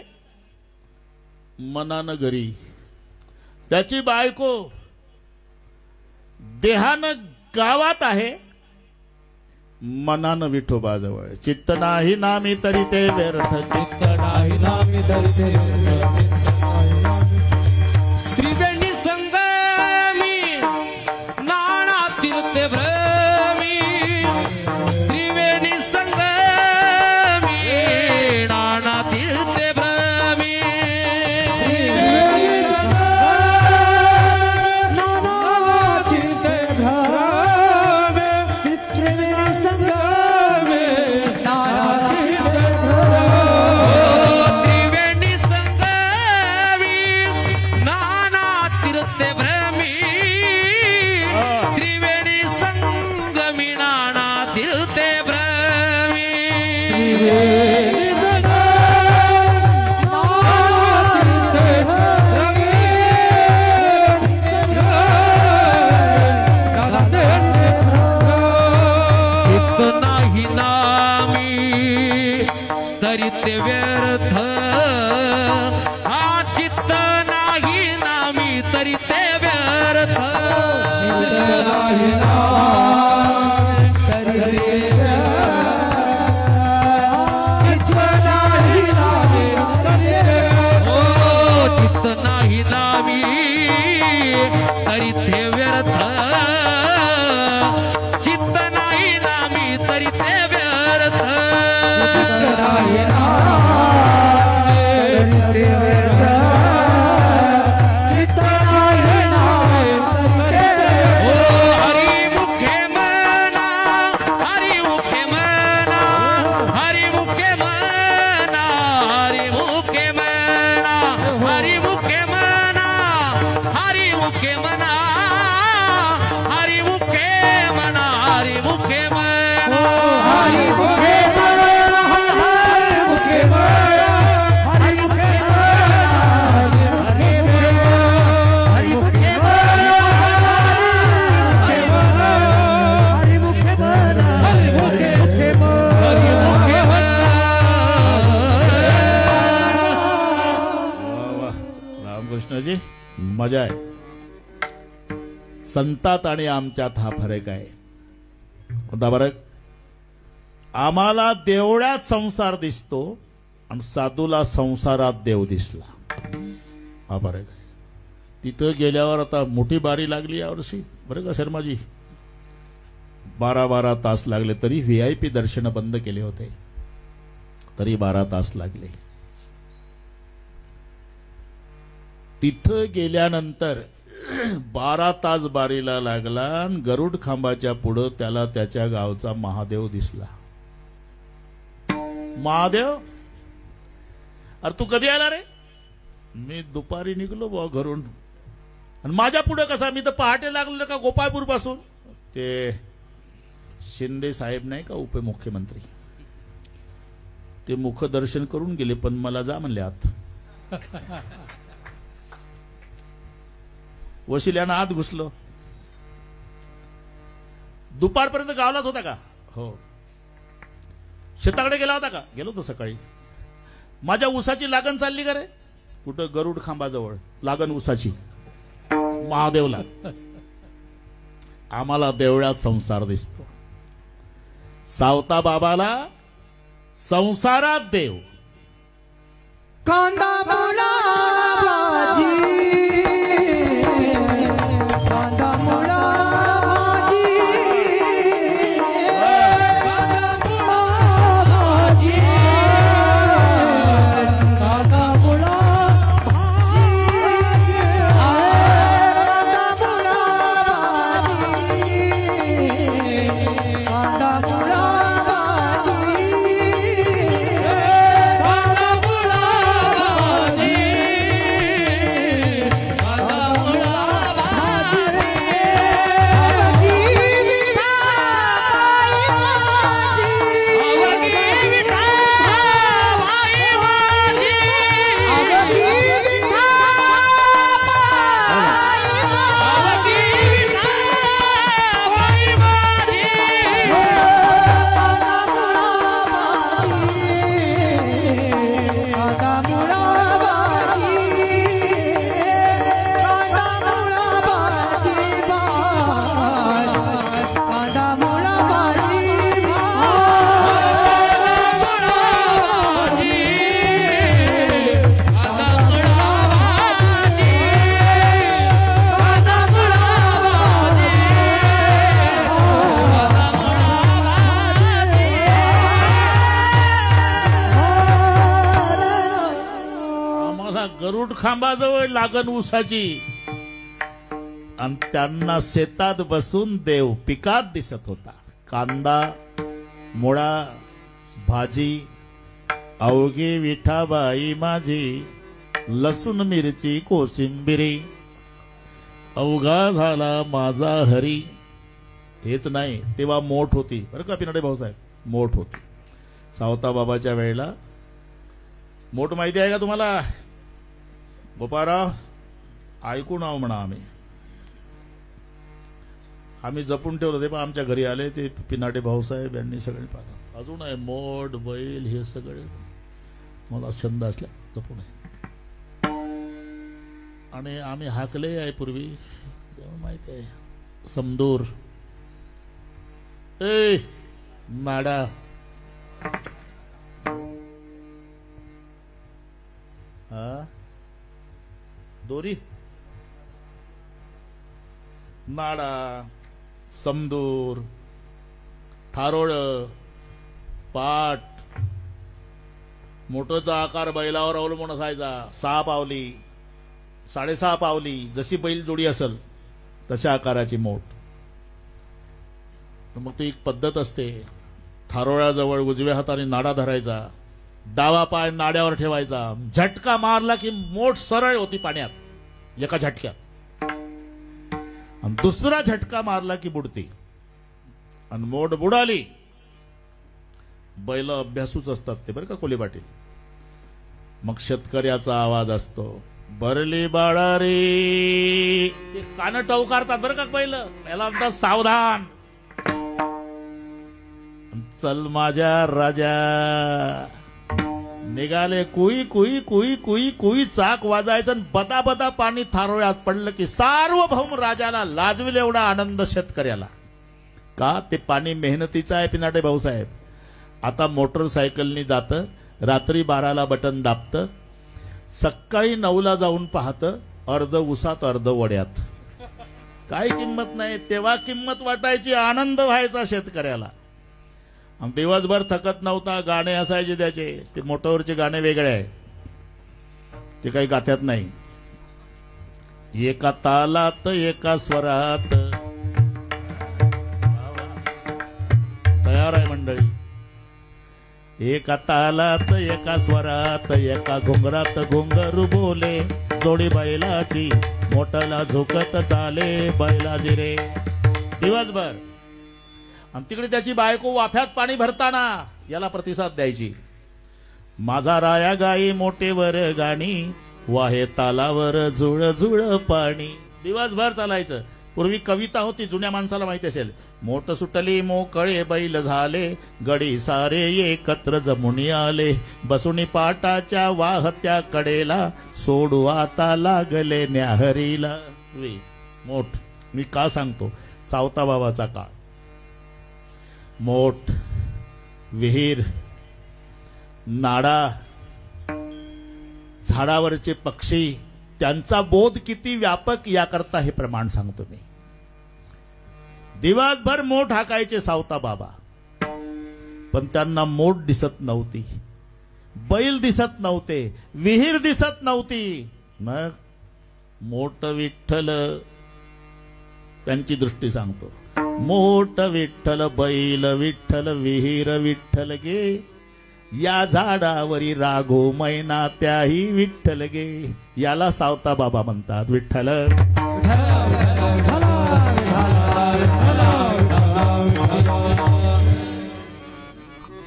मनानं घरी. त्याची बायको देहानं गावात आहे, मनानं विठोबाजवळ. चित्त नाही नामी तरी ते व्यर्थ, चित्त नाही नामी तरी ते त्रिवेणी संगमी नाना तीर्थे भ्रमी, त्रिवेणी संगमी नाना तीर्थे भ्रमी, ते व्यर्थ. हा चित्त नाही नामी तरी ते व्यर्थ. ओ चित्त नाही नामी तरी ते व्यर्थ. चित्त नाही नामी तरी ते व्यर्थ. मजा आहे. संतात आणि आमच्यात हा फरक आहे. कोणता फरक? आम्हाला देवळात संसार दिसतो आणि साधूला संसारात देव दिसला, हा फरक आहे. तिथं गेल्यावर आता मोठी बारी लागली यावर्षी बरं का शर्माजी. 12 तास लागले, तरी VIP दर्शन बंद केले होते, तरी 12 तास लागले. तिथं गेल्यानंतर 12 तास बारीला लागला आणि गरुड खांबाच्या पुढं त्याला त्याच्या गावचा महादेव दिसला. महादेव, अरे तू कधी आला रे? मी दुपारी निघलो बुवा घरून. आणि माझ्या पुढे कसा? मी तर पहाटे लागलो का गोपाळपूर पासून. ते शिंदे साहेब नाही का उपमुख्यमंत्री, ते मुखदर्शन करून गेले, पण मला जा म्हणले आत. वशिल्यानं आत घुसलो. दुपारपर्यंत गावालाच होता का? हो. शेताकडे गेला होता का? गेलो होतो सकाळी. माझ्या ऊसाची लागण चालली का रे? कुठं? गरुड खांबाजवळ लागण ऊसाची, महादेवला. आम्हाला देवळात संसार दिसतो, सावता बाबाला संसारात देव. कांदा मुळा भाजी, कांदा मुळा भाजी, कांदा मुळा भाजी, कांदा मुळा भाजी, कांदा मुळा भाजी, कांदा मुळा गरुड खांबाजवळ लागण ऊसाची, आणि त्यांना शेतात बसून देव पिकात दिसत होता. कांदा मुळा भाजी, अवघी विठाबाई माझी, लसूण मिरची कोशिंबिरी, अवघा झाला माझा हरी. हेच नाही, तेव्हा मोठ होती बरं का पिनाडे भाऊसाहेब, मोठ होती. सावता बाबाच्या वेळेला मोठ माहिती आहे का तुम्हाला? गोपाळराव ऐकून आहो म्हणा. आम्ही जपून ठेवलं ते, पण आमच्या घरी आले ते पिनाटे भाऊसाहेब यांनी सगळे पाहिलं. अजून आहे मोठ बैल हे सगळे, मला छंद असल्या जपून आहे. आणि आम्ही हाकले आहे पूर्वी, माहिती आहे. समदूर ए नाडा, हा दोरी, नाडा, समदूर, थारोळ, पाट. मोठचा आकार बैलावर अवलंबून असायचा. 6 पावली 6.5 पावली, जशी बैल जोडी असेल तशा आकाराची मोठ. मग ती एक पद्धत असते. थारोळ्याजवळ उजव्या हाताने नाडा धरायचा, डावा पाय नाड्यावर ठेवायचा, झटका मारला की मोठ सरळ होती पाण्यात एका झटक्यात, आणि दुसरा झटका मारला की बुडती. आणि मोठ बुडाली. बैल अभ्यासूच असतात ते बरं का कोली पाटील. मग शेतकऱ्याचा आवाज असतो, बरली बाळा रे. ते कान टवकारतात बरं का बैल, याला म्हणतात सावधान. चल माझ्या राजा. निघाले कुई कुई कुई कुई कुई, चाक वाजायचं, बदा बदा पाणी थारोळ्यात पडलं की सार्वभौम राजाला लाजविल एवढा आनंद शेतकऱ्याला. का? ते पाणी मेहनतीचं आहे पिनाटे भाऊसाहेब. आता मोटरसायकलनी जातं, रात्री 12ला बटन दाबतं, सकाळी 9ला जाऊन पाहतं, अर्ध उसात अर्ध वड्यात. काय किंमत नाही. तेव्हा किंमत वाटायची, आनंद व्हायचा शेतकऱ्याला. दिवसभर थकत नव्हता. गाणे असायचे त्याचे, ते मोटरवरचे गाणे वेगळे आहे, ते काही गात्यात नाही. एका तालात एका स्वरात. तयार आहे मंडळी. एका तालात एका स्वरात, एका घुंगरात घुंगरू बोले, जोडी बैलाची मोठला झुकत चाले बैलाजी रे. दिवसभर. आणि तिकडे त्याची बायको वाफ्यात पाणी भरताना याला प्रतिसाद द्यायची. माझा राया गाई मोठेवर गाणी, वाहे तालावर झुळ झुळ पाणी. दिवसभर चालायचं. पूर्वी कविता होती, जुन्या माणसाला माहिती असेल, मोठ सुटली मोकळे बैल झाले, गडी सारे एकत्र जमुनी आले. बसुनी पाटाच्या वाहत्या कडेला, सोडू आता लागले न्याहरीला. मोठ मी का सांगतो, सावता बाबाचा काळ. मोठ, विहीर, नाडा, झाडावरचे पक्षी, त्यांचा बोध किती व्यापक याकरता हे प्रमाण सांगतो मी. दिवसभर मोठ हाकायचे सावता बाबा, पण त्यांना मोठ दिसत नव्हती, बैल दिसत नव्हते, विहीर दिसत नव्हती. मग मोठ विठ्ठल, त्यांची दृष्टी सांगतो. मोठ विठ्ठल, बैल विठ्ठल, विहीर विठ्ठल गे, या झाडावरी राघो मैना त्याही विठ्ठल गे. याला सावता बाबा म्हणतात. विठ्ठल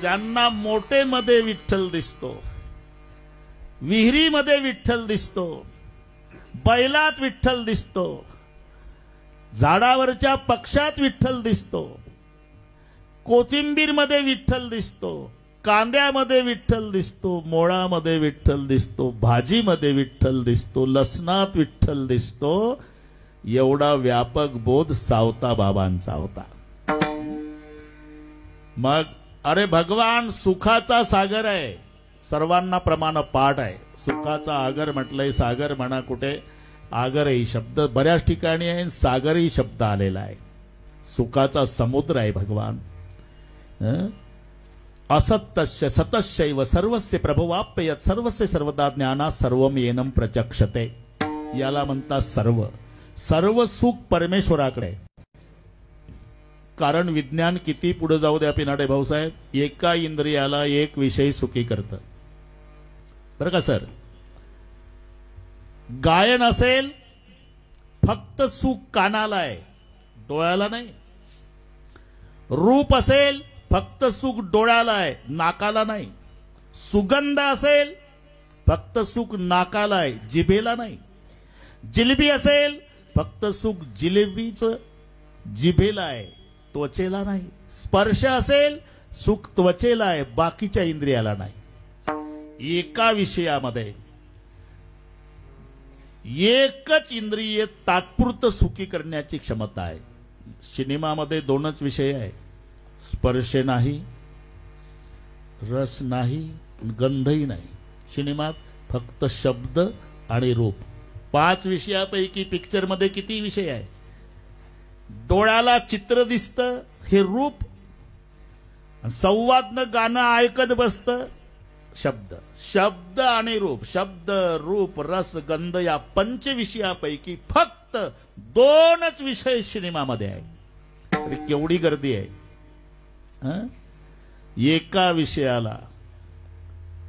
ज्यांना मोठेमध्ये विठ्ठल दिसतो, विहिरीमध्ये विठ्ठल दिसतो, बैलात विठ्ठल दिसतो, झाडावरच्या पक्षात विठ्ठल दिसतो, कोथिंबीरमध्ये विठ्ठल दिसतो, कांद्यामध्ये विठ्ठल दिसतो, मोळामध्ये विठ्ठल दिसतो, भाजीमध्ये विठ्ठल दिसतो, लसणात विठ्ठल दिसतो. एवढा व्यापक बोध सावता बाबांचा होता. मग अरे भगवान सुखाचा सागर आहे, सर्वांना प्रमाण पाठ आहे. सुखाचा आगर म्हटलंय, सागर म्हणा, कुठे आगरही शब्द बऱ्याच ठिकाणी आहे, सागरही शब्द आलेला आहे. सुखाचा समुद्र आहे भगवान. असत्तस्य सतश्चैव सर्वस्य प्रभवाप्य यत् सर्वस्य सर्वदा ज्ञाना सर्वम येनम प्रचक्षते. याला म्हणतात सर्व. सर्व सुख परमेश्वराकडे. कारण विज्ञान किती पुढे जाऊ द्या पिनाटे भाऊसाहेब, एका इंद्रियाला एक विषय सुखी करतं. बरं का सर? गायन असेल, फक्त सुख कानाला आहे, डोळ्याला नाही. रूप असेल, फक्त सुख डोळ्याला आहे, नाकाला नाही. सुगंध असेल, फक्त सुख नाकाला आहे, जिभेला नाही. जिलेबी असेल, फक्त सुख जिलेबीच जिभेला आहे, त्वचेला नाही. स्पर्श असेल, सुख त्वचेला आहे, बाकीच्या इंद्रियाला नाही. एका विषयामध्ये एकच इंद्रिय तात्पुरतं सुखी करण्याची क्षमता आहे. सिनेमामध्ये दोनच विषय आहे, स्पर्श नाही, रस नाही, गंधही नाही. सिनेमात फक्त शब्द आणि रूप. 5 विषयापैकी पिक्चरमध्ये किती विषय आहे? डोळ्याला चित्र दिसतं, हे रूप. संवादनं गाणं ऐकत बसतं, शब्द. शब्द आणि रूप, शब्द रूप रस गंध, या 5 विषयापैकी फक्त 2च विषय सिनेमामध्ये आहे. तरी केवढी गर्दी आहे. एका विषयाला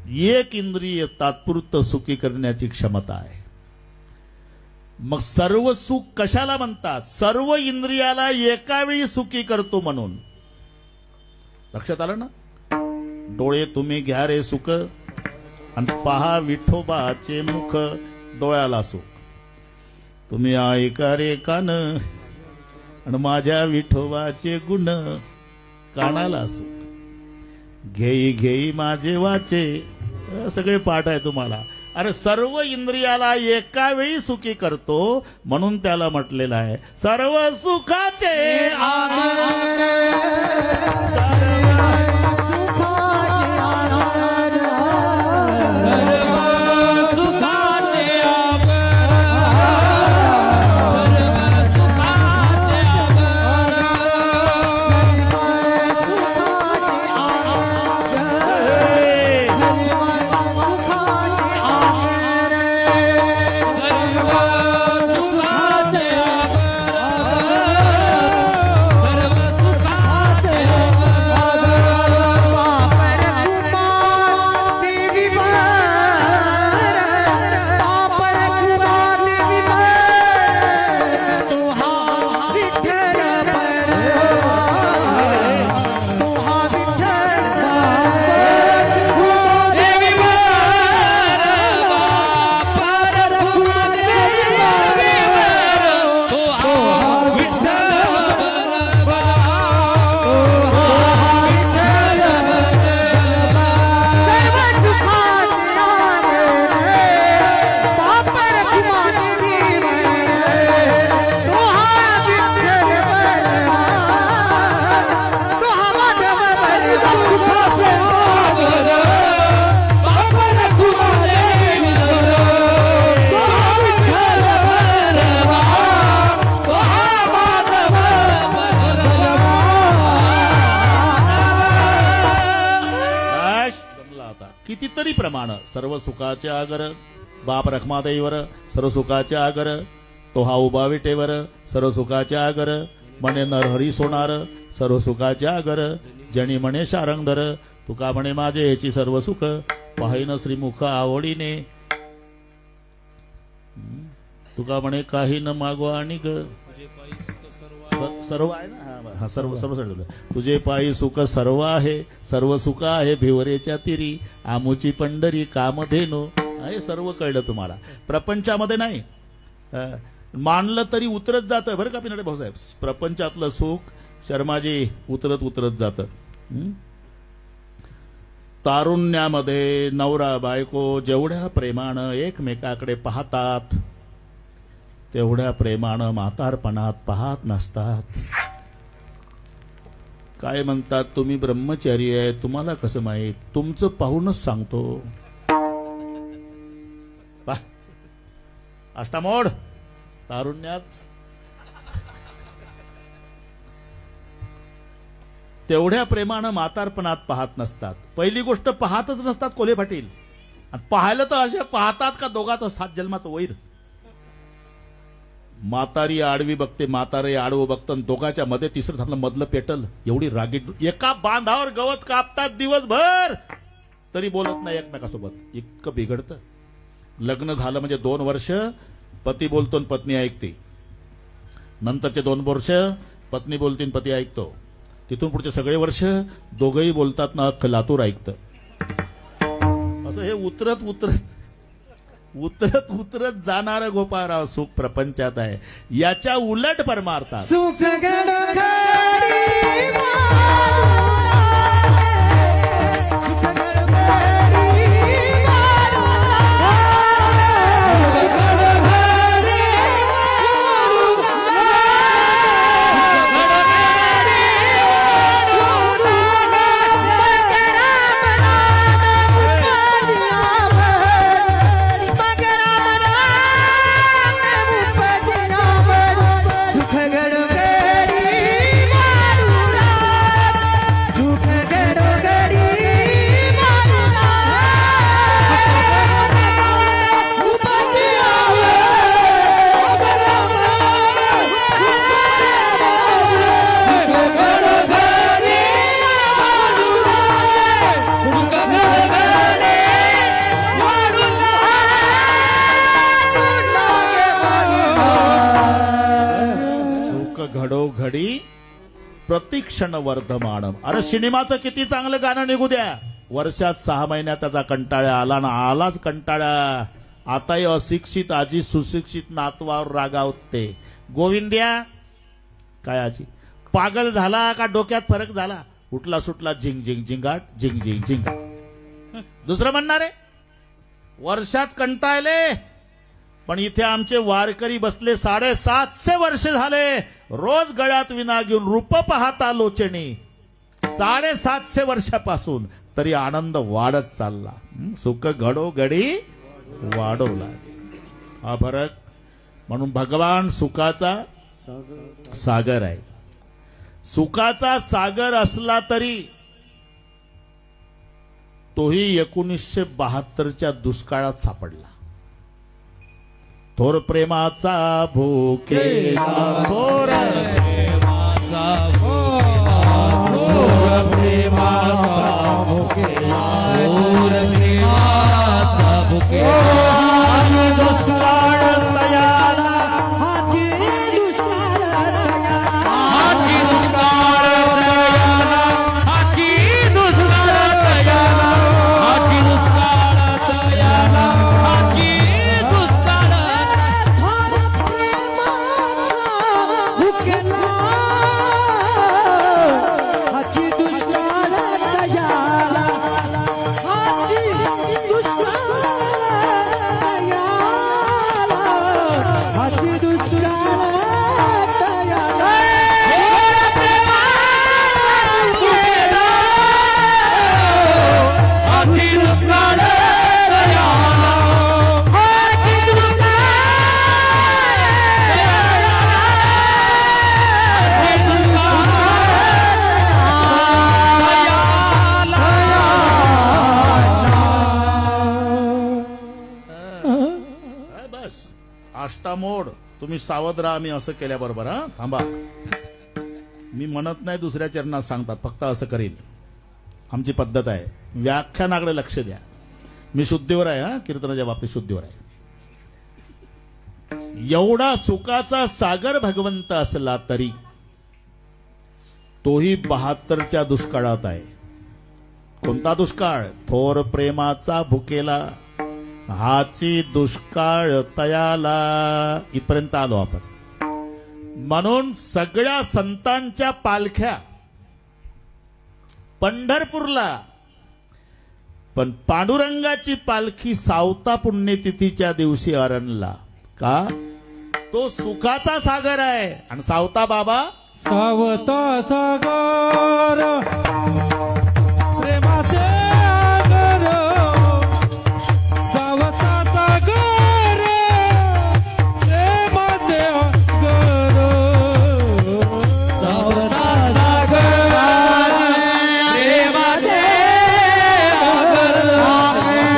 एक इंद्रिय तात्पुरतं सुखी करण्याची क्षमता आहे. मग सर्व सुख कशाला म्हणतात? सर्व इंद्रियाला एका वेळी सुखी करतो म्हणून. लक्षात आलं ना? डोळे तुम्ही घ्या रे सुख, आणि पहा विठोबाचे मुख, डोळ्याला सुख. तुम्ही ऐका रे कान, आणि माझ्या विठोबाचे गुण, कानाला सुख. घेई घेई माझे वाचे, सगळे पाठ आहे तुम्हाला. अरे सर्व इंद्रियाला एका वेळी सुखी करतो म्हणून त्याला म्हटलेलं आहे सर्व सुखाचे कितीतरी प्रमाण सर्व सुखाचे आगर बाप रखमादेईवर सर्व सुखाचे आगर तो हा उभा विटेवर सर्व सुखाचे आगर म्हणे नरहरी सोनार सर्व सुखाचे आगर जणी म्हणे शारंगधर तुका म्हणे माझे याची सर्व सुख पाहिन श्रीमुख आवडीने तुका म्हणे काही न मागवा आणि ग सर्व आहे ना हा सर्व सर्व तुझे पायी सुख सर्व आहे सर्व सुख आहे भिवरेच्या तिरी आमुची पंढरी कामधेनो हे सर्व कळलं तुम्हाला प्रपंचामध्ये नाही मानलं तरी उतरत जातं बरं का पिनाडे भाऊसाहेब प्रपंचातलं सुख शर्माजी उतरत उतरत जातं तारुण्यामध्ये नवरा बायको जेवढ्या प्रेमानं एकमेकाकडे पाहतात तेवढ्या प्रेमानं म्हातारपणात पाहत नसतात काय म्हणतात तुम्ही ब्रह्मचारी आहे तुम्हाला कसं माहित तुमचं पाहूनच सांगतो अष्टामोड तारुण्यात तेवढ्या प्रेमानं म्हातारपणात पाहत नसतात पहिली गोष्ट पाहतच नसतात कोल्हे पाटील आणि पाहायला तर असे पाहतात का दोघाचं 7 जन्माचं वैर म्हातारी आडवी बघते म्हातारे आडवं बघतं दोघाच्या मध्ये तिसरं थांबलं मधलं पेटल एवढी रागीट एका बांधावर गवत कापतात दिवसभर तरी बोलत नाही एकमेकासोबत इतकं बिघडतं लग्न झालं म्हणजे 2 वर्ष पती बोलतो आणि पत्नी ऐकते नंतरचे 2 वर्ष पत्नी बोलते आणि पती ऐकतो तिथून पुढचे सगळे वर्ष दोघंही बोलतात ना अख्खं लातूर ऐकतं असं हे उतरत उतरत उतरत उतरत जाणारं गोपाळराव सुख प्रपंचात आहे याच्या उलट परमार्थात सुख घडी प्रतिक्षण वर्धमानम अरे सिनेमाचं किती चांगलं गाणं निघू द्या वर्षात 6 महिन्यात त्याचा कंटाळा आला ना आलाच कंटाळा आताही अशिक्षित आजी सुशिक्षित नातवावर रागावते गोविंद्या काय आजी पागल झाला का डोक्यात फरक झाला उठला सुटला झिंग झिंग झिंगाट झिंग झिंग झिंग दुसरं म्हणणार आहे वर्षात कंटाळले पण इथे आमचे वारकरी बसले 750 वर्ष झाले रोज गळ्यात विना घेऊन रूप पाहता लोचणी 750 वर्षापासून तरी आनंद वाढत चालला सुख घडोघडी वाढवला हा फरक म्हणून भगवान सुखाचा सागर आहे सुखाचा सागर असला तरी तोही 1972च्या दुष्काळात सापडला थोर प्रेमाचा भूकेला थोर प्रेमाचा भूकेला थोर प्रेमाचा भूकेला दुष्काळ तयाला हाती दुष्काळ तयाला हाती दुष्काळ तयाला हाती दुष्काळ तयाला हाती दुष्काळ तयाला हाती दुष्काळ भूकेला अष्टामोड तुम्ही सावध राहा. मी असं केल्याबरोबर हा थांबा. मी म्हणत नाही दुसऱ्या चरणात सांगतात, फक्त असं करील. आमची पद्धत आहे. व्याख्यानाकडे लक्ष द्या. मी शुद्धीवर आहे हा, कीर्तनाच्या बाबतीत शुद्धीवर आहे. एवढा सुखाचा सागर भगवंत असला तरी तोही 72च्या दुष्काळात आहे. कोणता दुष्काळ? थोर प्रेमाचा भुकेला हाची दुष्काळ तयाला. इथपर्यंत आलो आपण. म्हणून सगळ्या संतांच्या पालख्या पंढरपूरला, पण पांडुरंगाची पालखी सावता पुण्यतिथीच्या दिवशी अरणला. का? तो सुखाचा सागर आहे. आणि सावता बाबा सावता सागर प्रेमाचे आगर, सावता सागर प्रेमाचे आगर, सावता सागर प्रेमाचे आगर, सावता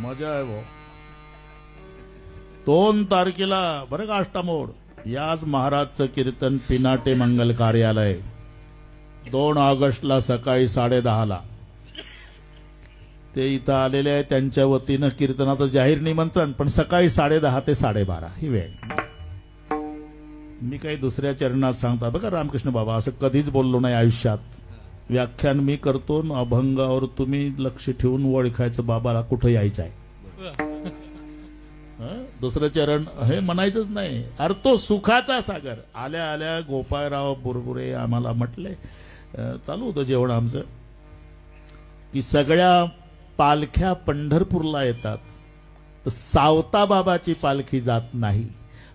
मजा आहे भाऊ. 2 तारखेला बरं का अष्टामोड. याच महाराजचं कीर्तन पिनाटे मंगल कार्यालय 2 ऑगस्टला सकाळी 10:30 ते इथं आलेले आहे. त्यांच्या वतीनं कीर्तनाचं जाहीर निमंत्रण, पण सकाळी 10:30 ते 12:30 ही वेळ. मी काही दुसऱ्या चरणात सांगता बघा रामकृष्ण बाबा असं कधीच बोललो नाही आयुष्यात. व्याख्यान मी करतो, अभंगावर तुम्ही लक्ष ठेवून ओळखायचं बाबाला कुठं यायचं आहे. दुसरं चरण हे म्हणायचंच नाही. अरे तो सुखाचा सागर. आल्या आल्या गोपाळराव बुरबुरे आम्हाला म्हटले, चालू होतं जेवण आमचं, की सगळ्या पालख्या पंढरपूरला येतात तर सावता बाबाची पालखी जात नाही.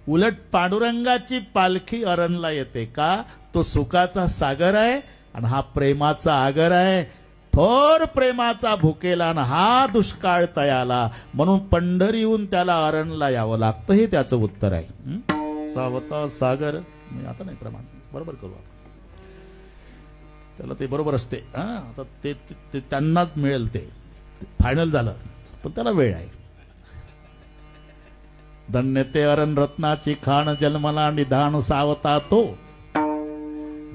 उलट पांडुरंगाची पालखी अरणला येते. का? तो सुखाचा सागर आहे आणि हा प्रेमाचा आगर आहे. थोर प्रेमाचा भुकेला आणि हा दुष्काळ तयाला. म्हणून पंढरीहून त्याला अरणला यावं लागतं. हे त्याचं उत्तर आहे. सावता सागर. मी आता नाही प्रमाण बरोबर करू आपण. त्याला ते बरोबर असते. आता ते त्यांनाच मिळेल. ते फायनल झालं पण त्याला वेळ आहे. धन्य ते अरण रत्नाची खाण जन्मला निधान सावता तो.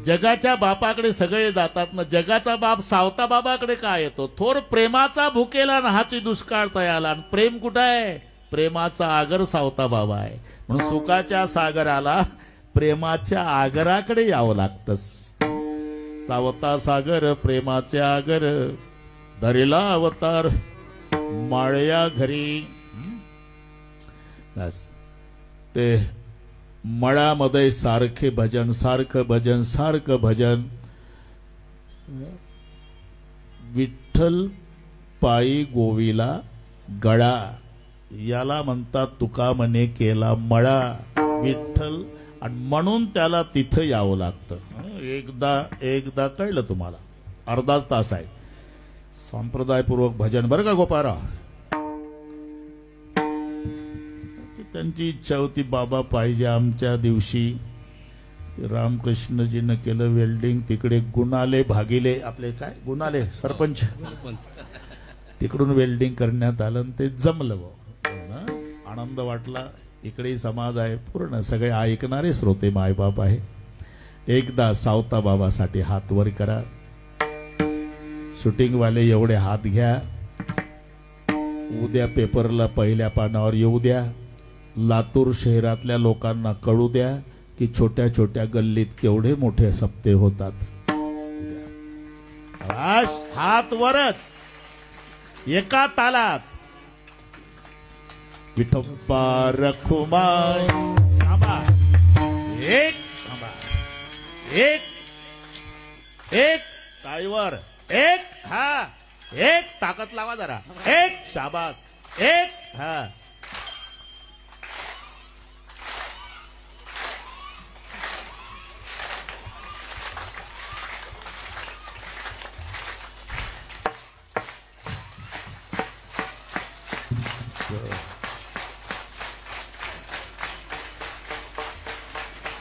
जगाच्या बापाकडे सगळे जातात ना. जगाचा बाप सावता बाबाकडे काय येतो? थोर प्रेमाचा भुकेला नाहाची दुष्काळ तयाला. आणि प्रेम कुठं आहे? प्रेमाचा आगर सावता बाबा आहे. म्हणून सुखाच्या सागराला प्रेमाच्या आगराकडे यावं लागतं. सावता सागर प्रेमाचे आगर धरिला अवतार माळ्या घरी बस ते मळ्यामध्ये सारखे भजन सारखं भजन सारखं भजन. विठ्ठल पायी गोविला गळा याला म्हणतात तुका म्हणे केला मळा विठ्ठल. आणि म्हणून त्याला तिथं यावं लागतं. एकदा कळलं तुम्हाला. अर्धा तास आहे संप्रदायपूर्वक भजन बरं का गोपाळराव. त्यांची इच्छा होती बाबा पाहिजे आमच्या दिवशी. रामकृष्णजीनं केलं वेल्डिंग. तिकडे गुणाले भागिले आपले काय गुणाले सरपंच तिकडून वेल्डिंग करण्यात आलं आणि ते जमलं. आनंद वाटला. इकडे समाज आहे पूर्ण सगळे ऐकणारे श्रोते मायबाप आहे. एकदा सावता बाबासाठी हात वर करा. शूटिंग वाले एवढे हात घ्या. उद्या पेपरला पहिल्या पानावर येऊ द्या. लातूर शहरातल्या लोकांना कळू द्या की छोट्या छोट्या गल्लीत केवढे मोठे सप्ते होतात. हात वरच एका तालात. विठोबा रखुमाई थांबा. एक थांबा. एक टाळीवर. एक हा एक ताकद लावा जरा. एक शाबास. एक हा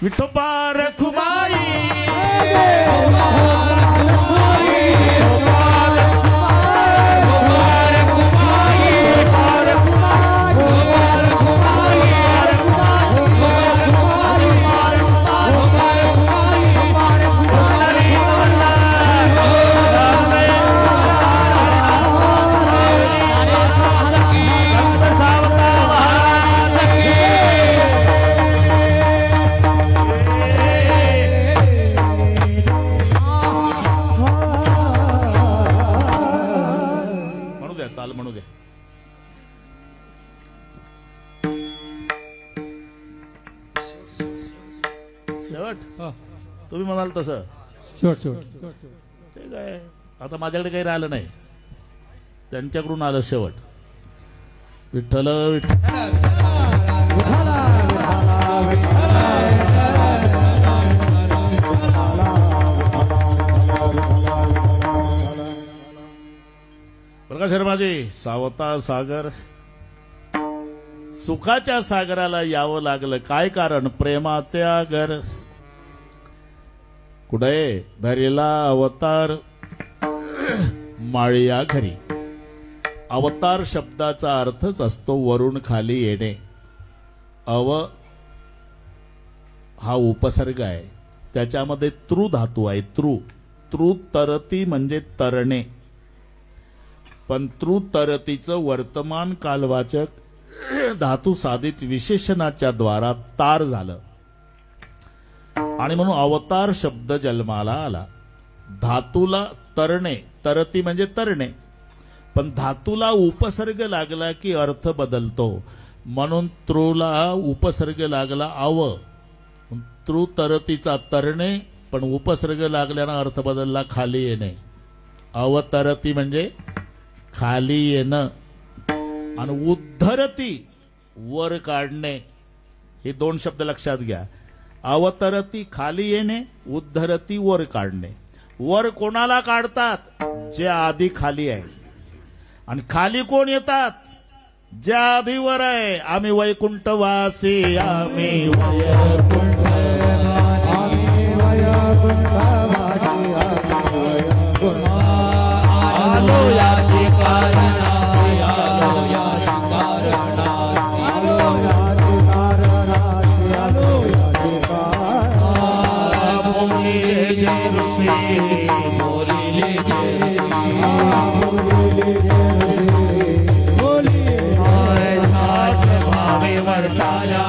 विठोबा रखुमाई म्हणू द्या. शेवट तुम्ही म्हणाल तसं शेवट ठीक आहे. आता माझ्याकडे काही राहिलं नाही. त्यांच्याकडून आलं शेवट. विठ्ठल प्रकाश शर्माजी. सावता सागर सुखाच्या सागराला यावं लागलं काय कारण? प्रेमाचे आगर. कुठे धरिला अवतार माळ्या घरी. अवतार शब्दाचा अर्थच असतो वरून खाली येणे. अव हा उपसर्ग आहे. त्याच्यामध्ये तृ धातू आहे. तृ तरती म्हणजे तरणे. पण तृ तरतीचं वर्तमान कालवाचक धातू साधित विशेषणाच्या द्वारा तार झालं आणि म्हणून अवतार शब्द जन्माला आला. धातूला तरणे. तरती म्हणजे तरणे. पण धातूला उपसर्ग लागला की अर्थ बदलतो. म्हणून तृला उपसर्ग लागला अव. तृ तरतीचा तरणे पण उपसर्ग लागल्यानं अर्थ बदलला खाली येणे. अवतरती म्हणजे खाली येणं. आणि उद्धरती वर काढणे. हे दोन शब्द लक्षात घ्या. अवतरती खाली येणे. उद्धरती वर काढणे. वर कोणाला काढतात? जे आधी खाली आहे. आणि खाली कोण येतात? जे आधी वर आहे. आम्ही वैकुंठवासी. आम्ही भावे वर्ताया